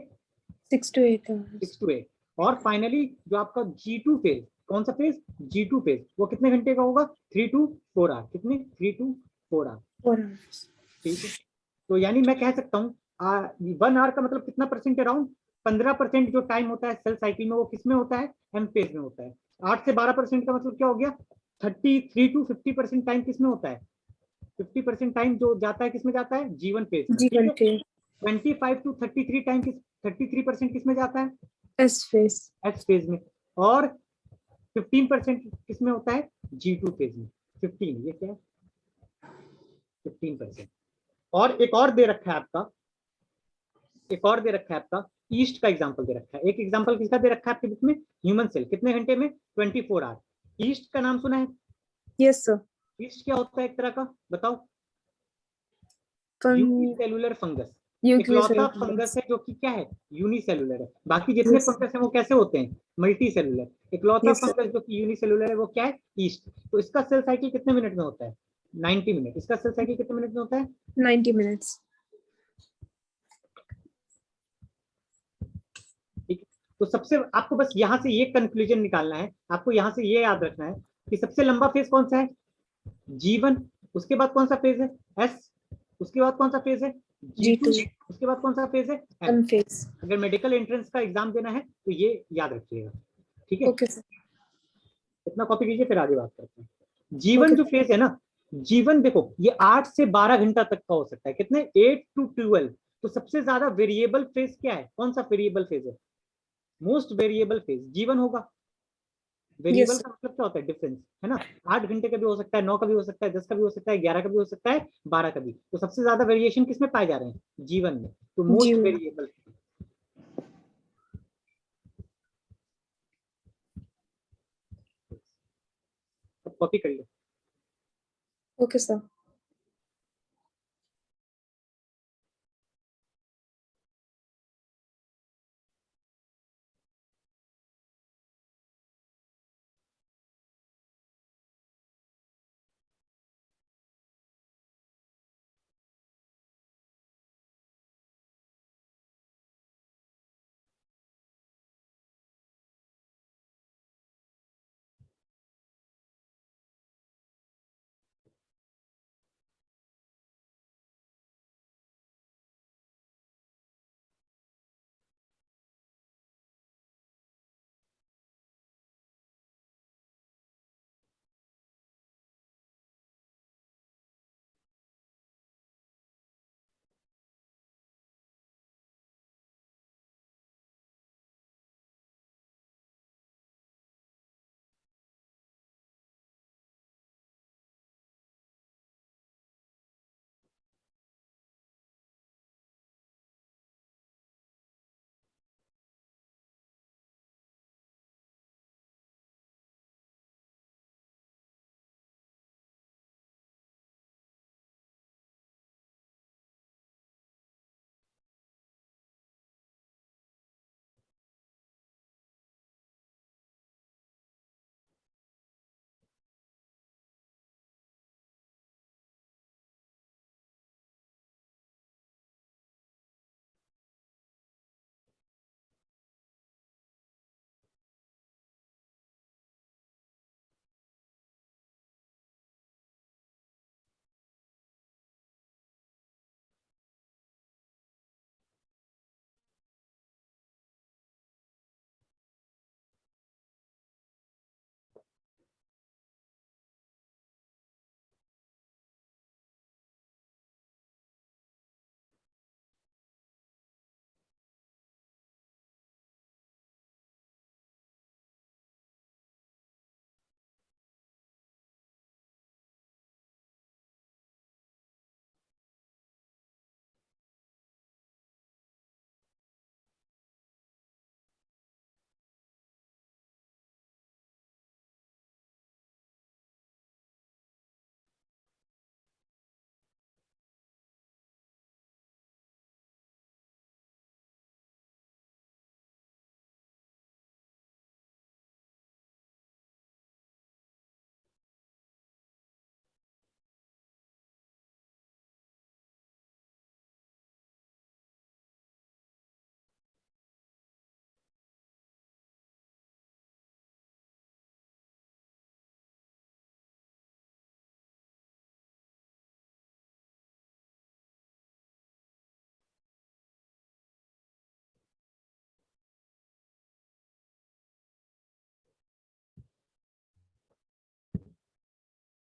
6 to 8 hours. 6 to 8। और फाइनली जो आपका जी2 फेज, कौन सा फेज? जी2 फेज, वो कितने घंटे का होगा? 3 to 4 आवर। कितने? 3 to 4 आवर। 4 hours. ठीक है, तो यानी मैं कह सकता हूँ 1 आवर का मतलब कितना परसेंट? अराउंड 15% जो टाइम होता है सेल साइकिल में, वो किस में होता है? एम फेज में होता है। 8 से 12% का मतलब क्या हो गया? 33 to 50% टाइम किस में होता है? 50% टाइम जो जाता है किस में जाता है? जीवन फेज में। ठीक G1 है, phase. 25 to 33 टाइम किस, 33% किस में जाता है? S phase. एच फेज में। और 15% किस में होता है? जी2 फेज में। 15, ये क्या है? 15%। और एक और दे रखा है आपका, एक और दे रखा है आपका, ईस्ट का एग्जांपल दे रखा है। एक एग्जांपल किसका दे रखा है आपके बुक में? ह्यूमन सेल कितने घंटे में? 24 आवर। ईस्ट का नाम सुना है? Yes, sir. ईस्ट क्या होता है एक तरह का? बताओ। Fun. Unicellular fungus. इकलौता Nucleocellular फंगस cells. है जो कि क्या है? यूनिसेलुलर है। बाकी जितने Yes. फंगस है वो कैसे होते हैं? Multi cellular. इकलौता Yes, sir. फंगस जो कि यूनिसेलुलर है वो क्या है? ईस्ट। तो इसका सेल साइकिल कितने मिनट में होता है? 90 मिनट। इसका सेल साइकिल कितने मिनट में होता है? 90 minutes. ठीक है, तो सबसे आपको बस यहाँ से ये कंक्लूजन निकालना है, आपको यहाँ से ये याद रखना है कि सबसे लंबा फेज कौन सा है? जी1। उसके बाद कौन सा फेज है? एस। उसके बाद कौन सा फेज है? जी2। G2. उसके बाद कौन सा फेज है? एम। M phase. अगर मेडिकल एंट्रेंस का एग्जाम देना है तो ये याद रखिएगा। ठीक है, Okay, sir. इतना कॉपी कीजिए, फिर आगे बात करते हैं। जीवन Okay. जो फेज है ना, जीवन देखो ये 8 से 12 घंटा तक का हो सकता है। कितने? 8 to 12। तो सबसे ज्यादा वेरिएबल फेज क्या है? कौन सा वेरिएबल फेज है? मोस्ट वेरिएबल फेज जीवन होगा। Yes, variable sir. का मतलब क्या होता है? डिफरेंस, है ना। 8 घंटे का भी हो सकता है, 9 का भी हो सकता है, 10 का भी हो सकता है, 11 का भी हो सकता है, 12 का भी। तो सबसे ज्यादा वेरिएशन किसमें पाए जा रहे हैं? जीवन में। तो मोस्ट G1. वेरिएबल। कॉपी कर लो। Okay, sir.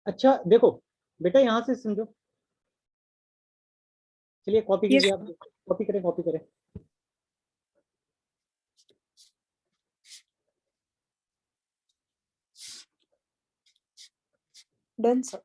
अच्छा देखो बेटा, यहाँ से समझो, चलिए कॉपी Yes, कीजिए आप, कॉपी करें कॉपी करें। done, sir.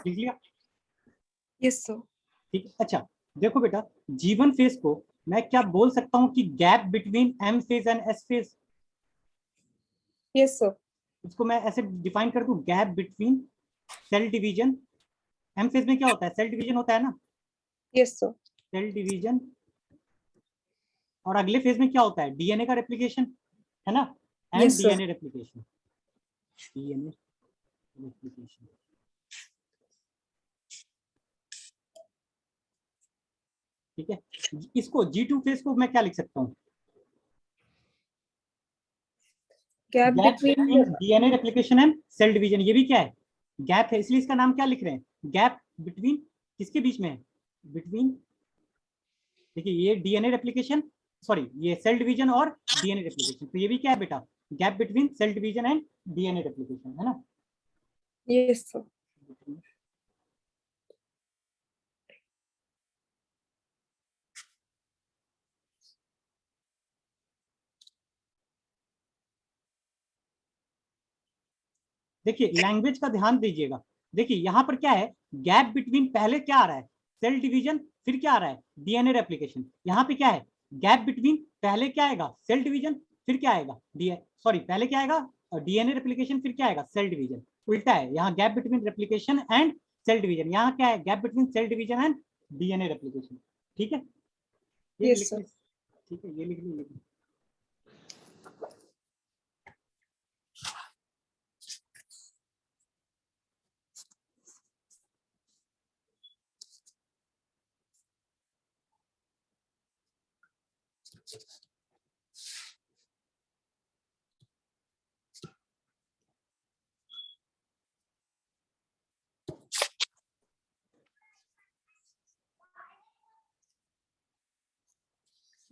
लिख लिया? Yes, sir. ठीक है। अच्छा देखो बेटा, जीवन फेज को मैं क्या बोल सकता हूँ कि gap between M phase and S phase. Yes, sir. इसको मैं ऐसे डिफाइन कर दूं, gap between cell division. M phase में क्या होता है? सेल डिवीजन होता है ना, Yes, sir. Cell division. और अगले फेज में क्या होता है? डीएनए का रेप्लिकेशन, है ना, and Yes, sir. DNA replication, DNA replication. ठीक है, इसको G2 फेज को मैं क्या लिख सकता हूँ? Gap gap between between DNA replication and cell division. ये भी क्या है? गैप है, इसलिए इसका नाम क्या लिख रहे हैं? गैप बिटवीन, किसके बीच में है? बिटवीन, देखिए ये डीएनए रेप्लिकेशन, सॉरी ये सेल डिवीजन और डीएनए रेप्लिकेशन, तो ये भी क्या है बेटा? Gap between cell division and DNA replication, है ना। yes, sir. देखिए लैंग्वेज का ध्यान दीजिएगा। देखिए यहाँ पर क्या है? गैप बिटवीन, पहले क्या आ रहा है? सेल डिवीजन, फिर क्या आ रहा है? DNA replication. यहाँ पे क्या है? गैप बिटवीन, पहले क्या आएगा? सेल डिवीजन, फिर क्या आएगा? सॉरी पहले क्या आएगा? डीएनए रेप्लिकेशन, फिर क्या आएगा? Cell division. उल्टा है, यहाँ gap between replication and cell division, यहाँ क्या है? Gap between cell division and DNA replication. ठीक है, ये Yes, लिख sir. ली। ठीक है, ये लिख ली।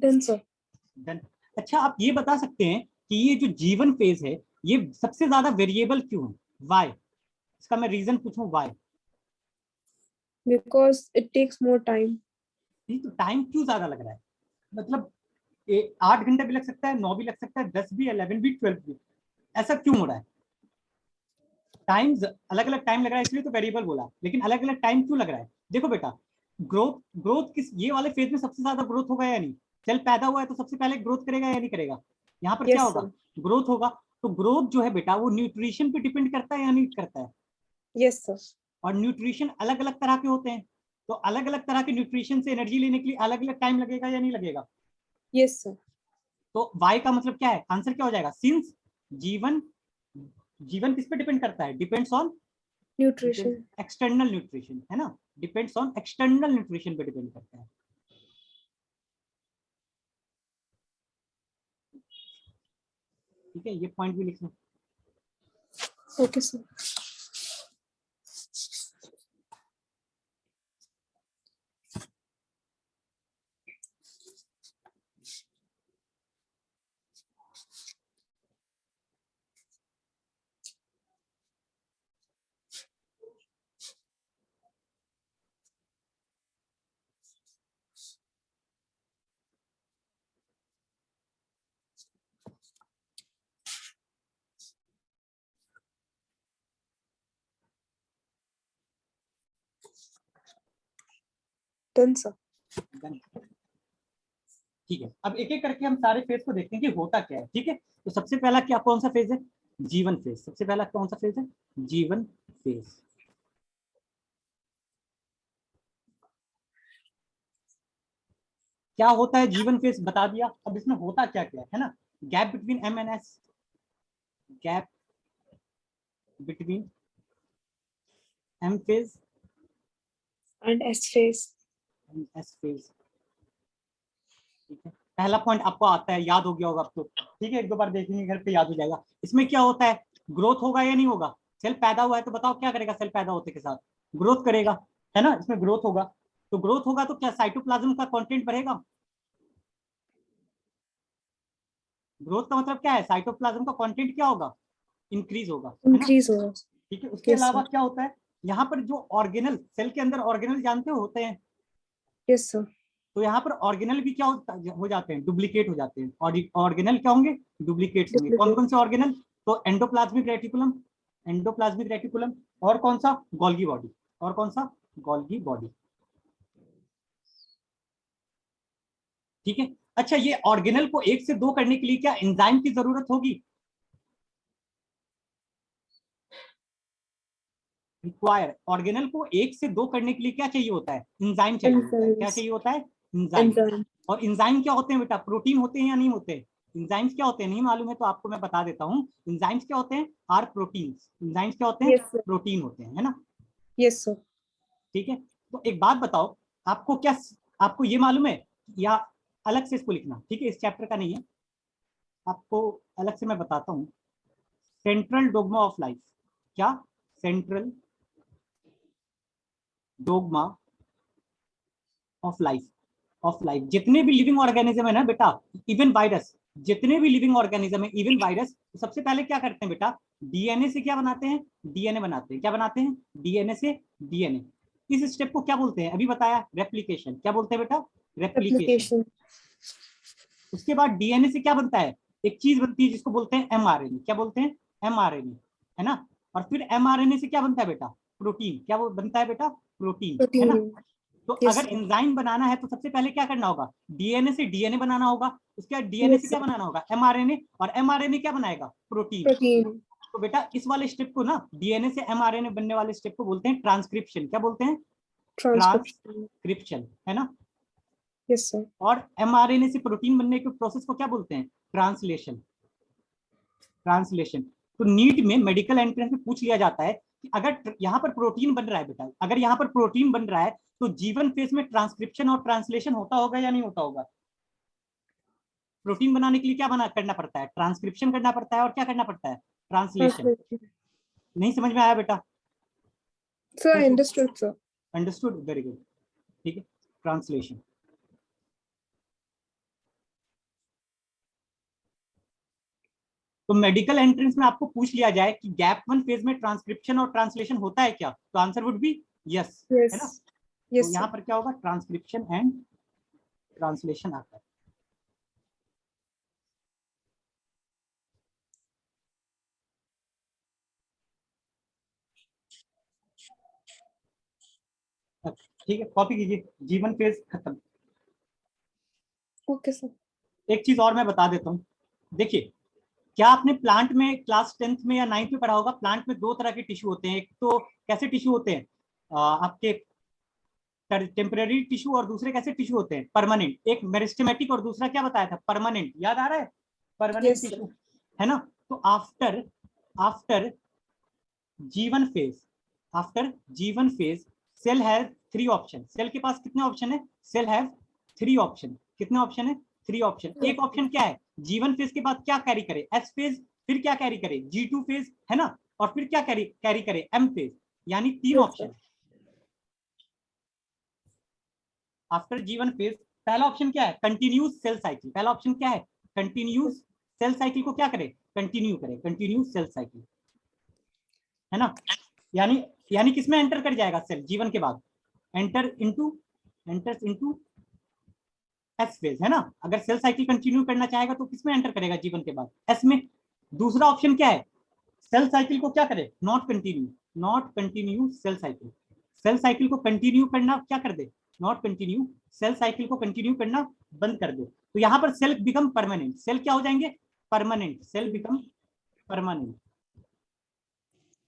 Done, sir. डन। अच्छा आप ये बता सकते हैं कि ये जो जीवन फेज है, ये सबसे ज्यादा वेरिएबल क्यों है? वाई? इसका मैं रीजन पूछूं, Y? Because it takes more time. नहीं तो टाइम क्यों ज्यादा लग रहा है? मतलब 8 घंटे भी लग सकता है, 9 भी लग सकता है, 10 भी, 11 भी, 12 भी। ऐसा क्यों हो रहा है? टाइम अलग अलग टाइम लग रहा है, इसलिए तो वेरिएबल बोला, लेकिन अलग अलग टाइम क्यों लग रहा है? देखो बेटा, ग्रोथ ग्रोथ किस ये वाले फेज में सबसे ज्यादा ग्रोथ होगा या नहीं? सेल पैदा हुआ है तो सबसे पहले ग्रोथ करेगा या नहीं करेगा? यहाँ पर क्या Yes, होगा? sir. ग्रोथ होगा। तो ग्रोथ जो है बेटा, वो न्यूट्रिशन पे डिपेंड करता है या नहीं करता है? Yes, sir. और न्यूट्रिशन अलग अलग तरह के होते हैं, तो अलग अलग तरह के न्यूट्रिशन से एनर्जी लेने के लिए अलग अलग टाइम लगेगा या नहीं लगेगा? Yes, sir. तो वाई का मतलब क्या है? आंसर क्या हो जाएगा? सिंस जीवन, जीवन किस पे डिपेंड करता है? Depends on Nutrition. External nutrition, है ना, डिपेंड्स ऑन एक्सटर्नल न्यूट्रिशन पे डिपेंड करता है। ठीक है, ये पॉइंट भी लिखना। Okay, sir. Done, sir. ठीक है, अब एक एक करके हम सारे फेज को देखते हैं कि होता क्या है। ठीक है, तो सबसे पहला क्या कौन सा फेज है? G one phase. सबसे पहला कौन सा फेज है? G one phase. क्या होता है जीवन फेज बता दिया, अब इसमें होता क्या क्या है ना। Gap between M and S, gap between M phase And S phase. And S phase. ठीक है, पहला पॉइंट आपको आता है, याद हो गया होगा अब तो। ठीक है, एक दो बार देखेंगे घर पे याद हो जाएगा। इसमें क्या होता है? ग्रोथ होगा या नहीं होगा? सेल पैदा हुआ है तो बताओ क्या करेगा? सेल पैदा होते के साथ ग्रोथ करेगा, है ना। इसमें ग्रोथ होगा, तो ग्रोथ होगा तो क्या साइटोप्लाज्म का कंटेंट बढ़ेगा? ग्रोथ का मतलब क्या है? साइटोप्लाज्म का कंटेंट क्या होगा? इंक्रीज होगा, है ना। Increase होगा. ठीक है, उसके Yes, अलावा sir. क्या होता है? यहाँ पर जो ऑर्गेनल, सेल के अंदर ऑर्गेनल जानते हो होते हैं, Yes, sir. तो यहाँ पर ऑर्गेनल भी क्या हो जाते हैं? डुप्लीकेट हो जाते हैं। और ऑर्गेनल क्या होंगे? डुप्लीकेट्स होंगे। कौन Duplicate. कौन से ऑर्गेनल? तो एंडोप्लाज्मिक रेटिकुलम, एंडोप्लाज्मिक रेटिकुलम, और कौन सा? गोल्गी बॉडी, और कौन सा? Golgi body. ठीक है, अच्छा ये ऑर्गेनल को एक से दो करने के लिए क्या एंजाइम की जरूरत होगी? रिक्वायर। ऑर्गेनल को एक से दो करने के लिए क्या चाहिए होता है? एंजाइम चाहिए होता है। क्या Enzymes. चाहिए होता है? एंजाइम। Enzyme. और एंजाइम क्या होते हैं बेटा? प्रोटीन होते हैं या नहीं होते? एंजाइम्स क्या होते हैं? नहीं मालूम है तो आपको मैं बता देता हूँ। एंजाइम्स क्या होते हैं? Are proteins. एंजाइम्स क्या होते हैं? Yes, sir. प्रोटीन होते हैं, है ना। Yes, sir. ठीक है, तो एक बात बताओ, आपको क्या, आपको ये मालूम है या अलग से इसको लिखना? ठीक है, इस चैप्टर का नहीं है, आपको अलग से मैं बताता हूँ। Central dogma of life. क्या? Central dogma of life. Of life, जितने भी लिविंग ऑर्गेनिज्म है ना बेटा, इवन वायरस, जितने भी लिविंग ऑर्गेनिज्म है, इवन वायरस, तो सबसे पहले क्या करते हैं बेटा? डीएनए से क्या बनाते हैं? डीएनए बनाते हैं। क्या बनाते हैं? डीएनए से डीएनए। इस स्टेप को क्या बोलते हैं? अभी बताया, रेप्लिकेशन। क्या बोलते हैं बेटा? रेप्लिकेशन। Replication. उसके बाद डीएनए से क्या बनता है? एक चीज बनती है जिसको बोलते हैं एमआरएनए। क्या बोलते हैं? एमआरएनए, है ना। और फिर एमआरएनए से क्या बनता है बेटा? प्रोटीन। क्या वो बनता है बेटा? प्रोटीन, है ना। Protein. तो Yes, अगर sir. एंजाइम बनाना है तो सबसे पहले क्या करना होगा? डीएनए से डीएनए बनाना होगा। उसके बाद डीएनए से Yes, क्या sir. बनाना होगा? एमआरएनए। और एमआरएनए क्या बनाएगा? प्रोटीन। Protein. तो बेटा इस वाले स्टेप को ना, डीएनए से एमआरएनए बनने वाले स्टेप को बोलते हैं ट्रांसक्रिप्शन। क्या बोलते हैं? Transcription. ट्रांसक्रिप्शन, है ना। Yes, sir. और एमआरएनए से प्रोटीन बनने के प्रोसेस को क्या बोलते हैं? ट्रांसलेशन। ट्रांसलेशन। तो नीट में मेडिकल एंट्रेंस में पूछ लिया जाता है कि अगर यहाँ पर प्रोटीन बन रहा है बेटा, अगर यहाँ पर प्रोटीन बन रहा है तो जीवन फेज में ट्रांसक्रिप्शन और ट्रांसलेशन होता होगा या नहीं होता होगा? प्रोटीन बनाने के लिए क्या बना करना पड़ता है? ट्रांसक्रिप्शन करना पड़ता है, और क्या करना पड़ता है? ट्रांसलेशन। Translation. नहीं समझ में आया बेटा? So I understood, sir. Understood, very good. ठीक है, ट्रांसलेशन। तो मेडिकल एंट्रेंस में आपको पूछ लिया जाए कि गैप वन फेज में ट्रांसक्रिप्शन और ट्रांसलेशन होता है क्या, तो आंसर वुड बी यस, है ना। Yes. तो Yes, यहाँ sir. पर क्या होगा? ट्रांसक्रिप्शन एंड ट्रांसलेशन आता है। ठीक है, कॉपी कीजिए। जीवन फेज खत्म। Okay, sir. एक चीज और मैं बता देता हूँ, देखिए, क्या आपने प्लांट में क्लास 10th में या 9th में पढ़ा होगा? प्लांट में दो तरह के टिश्यू होते हैं। एक तो कैसे टिश्यू होते हैं? आपके टेम्पररी टिश्यू, और दूसरे कैसे टिश्यू होते हैं? परमानेंट। एक मेरिस्टेमेटिक और दूसरा क्या बताया था? परमानेंट। याद आ रहा है? Permanent Yes, sir. टिश्यू, है ना। तो after after G one phase, after G one phase, cell have three option. Cell के पास कितने ऑप्शन है? Cell have three option. कितने ऑप्शन है? Three option. एक ऑप्शन क्या है? जीवन फेज के बाद क्या कैरी करे? S phase. फिर क्या कैरी करे? G2 फेज, है ना। और फिर क्या कैरी कैरी करे? M phase. यानी तीन Yes, option sir. After G one phase. पहला ऑप्शन क्या है? Continuous cell cycle. पहला ऑप्शन क्या है? कंटिन्यूस सेल साइकिल को क्या करे? कंटिन्यू करे, कंटिन्यूस सेल साइकिल, है ना। यानी यानी किसमें एंटर कर जाएगा सेल जीवन के बाद? एंटर्स इनटू एस फेज, है ना। अगर सेल साइकिल कंटिन्यू करना चाहेगा तो किसमें एंटर करेगा जीवन के बाद? एस में। दूसरा ऑप्शन क्या है? सेल साइकिल को क्या करे? Not continue, not continue cell cycle. Cell cycle को कंटिन्यू करना क्या कर दे? नॉट कंटिन्यू, सेल साइकिल को कंटिन्यू करना बंद कर दो, तो यहाँ पर सेल बिकम परमानेंट, सेल क्या हो जाएंगे, परमानेंट, सेल बिकम परमानेंट।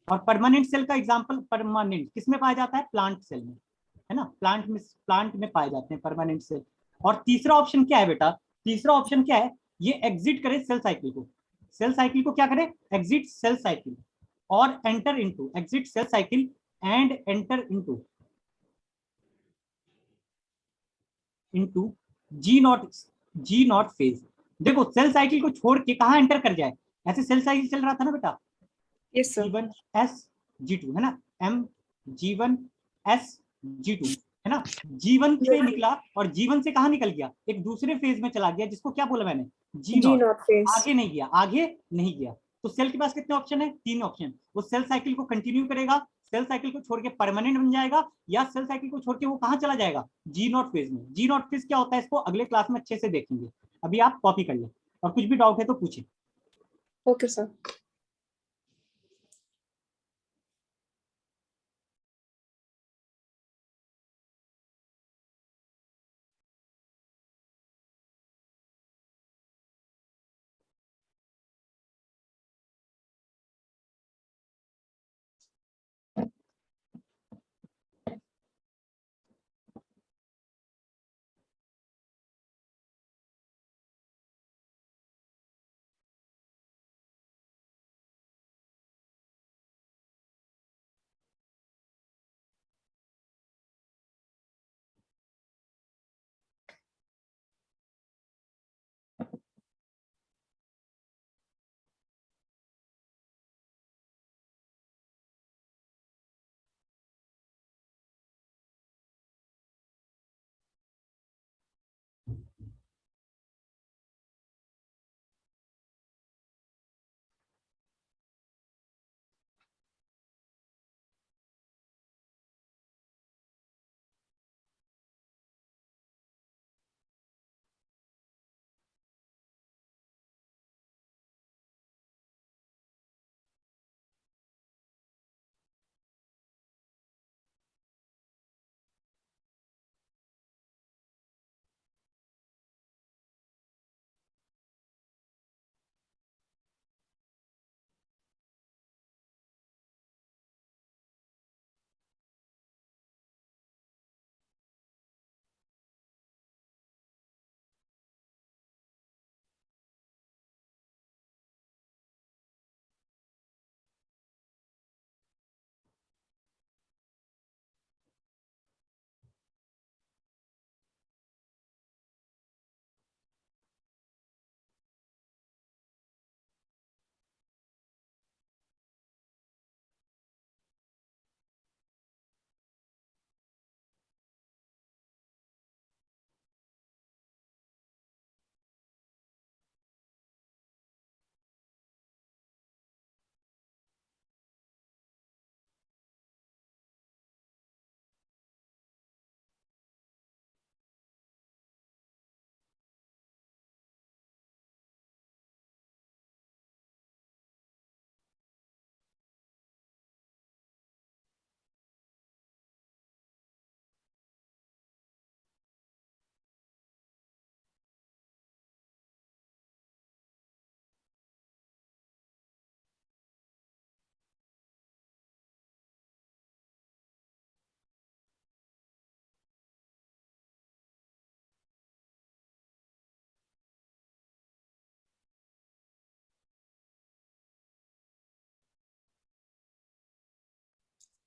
और परमानेंट सेल का एग्जांपल परमानेंट किस में पाया जाता है, प्लांट सेल में, है ना, प्लांट में पाए जाते हैं परमानेंट सेल। और तीसरा ऑप्शन क्या है बेटा, तीसरा ऑप्शन क्या है, ये एग्जिट करे सेल साइकिल को, सेल साइकिल को क्या करे, एग्जिट सेल साइकिल और enter into, exit cell cycle and enter into into G naught phase. देखो सेल साइकिल को छोड़ के कहां एंटर कर जाए, ऐसे सेल साइकिल चल रहा था ना बेटा, Yes, sir. G1 S G2 है ना, M G1 S G2 है ना, G1 से Yes. निकला और G1 से कहा निकल गया, एक दूसरे फेज में चला गया, जिसको क्या बोला मैंने, G G not, not phase. आगे नहीं गया, आगे नहीं गया। तो सेल के पास कितने ऑप्शन है, तीन ऑप्शन, वो सेल साइकिल को कंटिन्यू करेगा, सेल साइकिल को छोड़ के परमानेंट बन जाएगा, या सेल साइकिल को छोड़ के वो कहां चला जाएगा, जी नॉट फेज में। जी नॉट फेज क्या होता है, इसको अगले क्लास में अच्छे से देखेंगे, अभी आप कॉपी कर ले, और कुछ भी डाउट है तो पूछे। Okay, sir.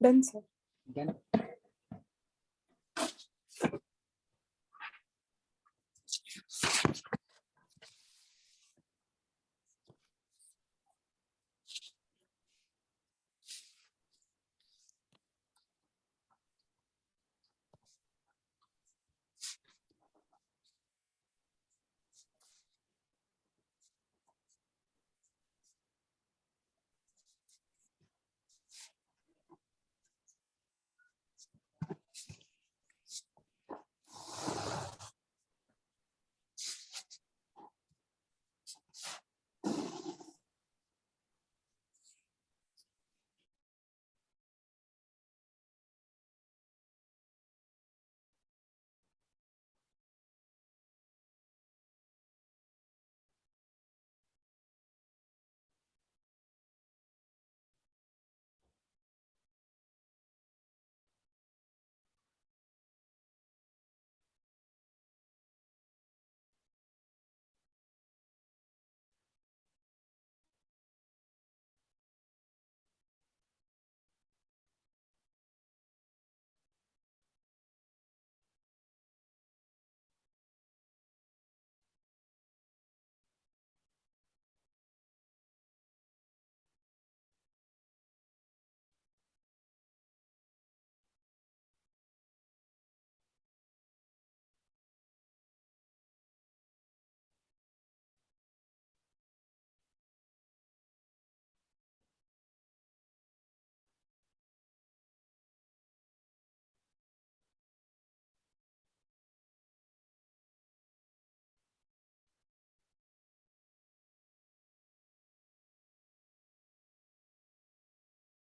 Done, sir. Done.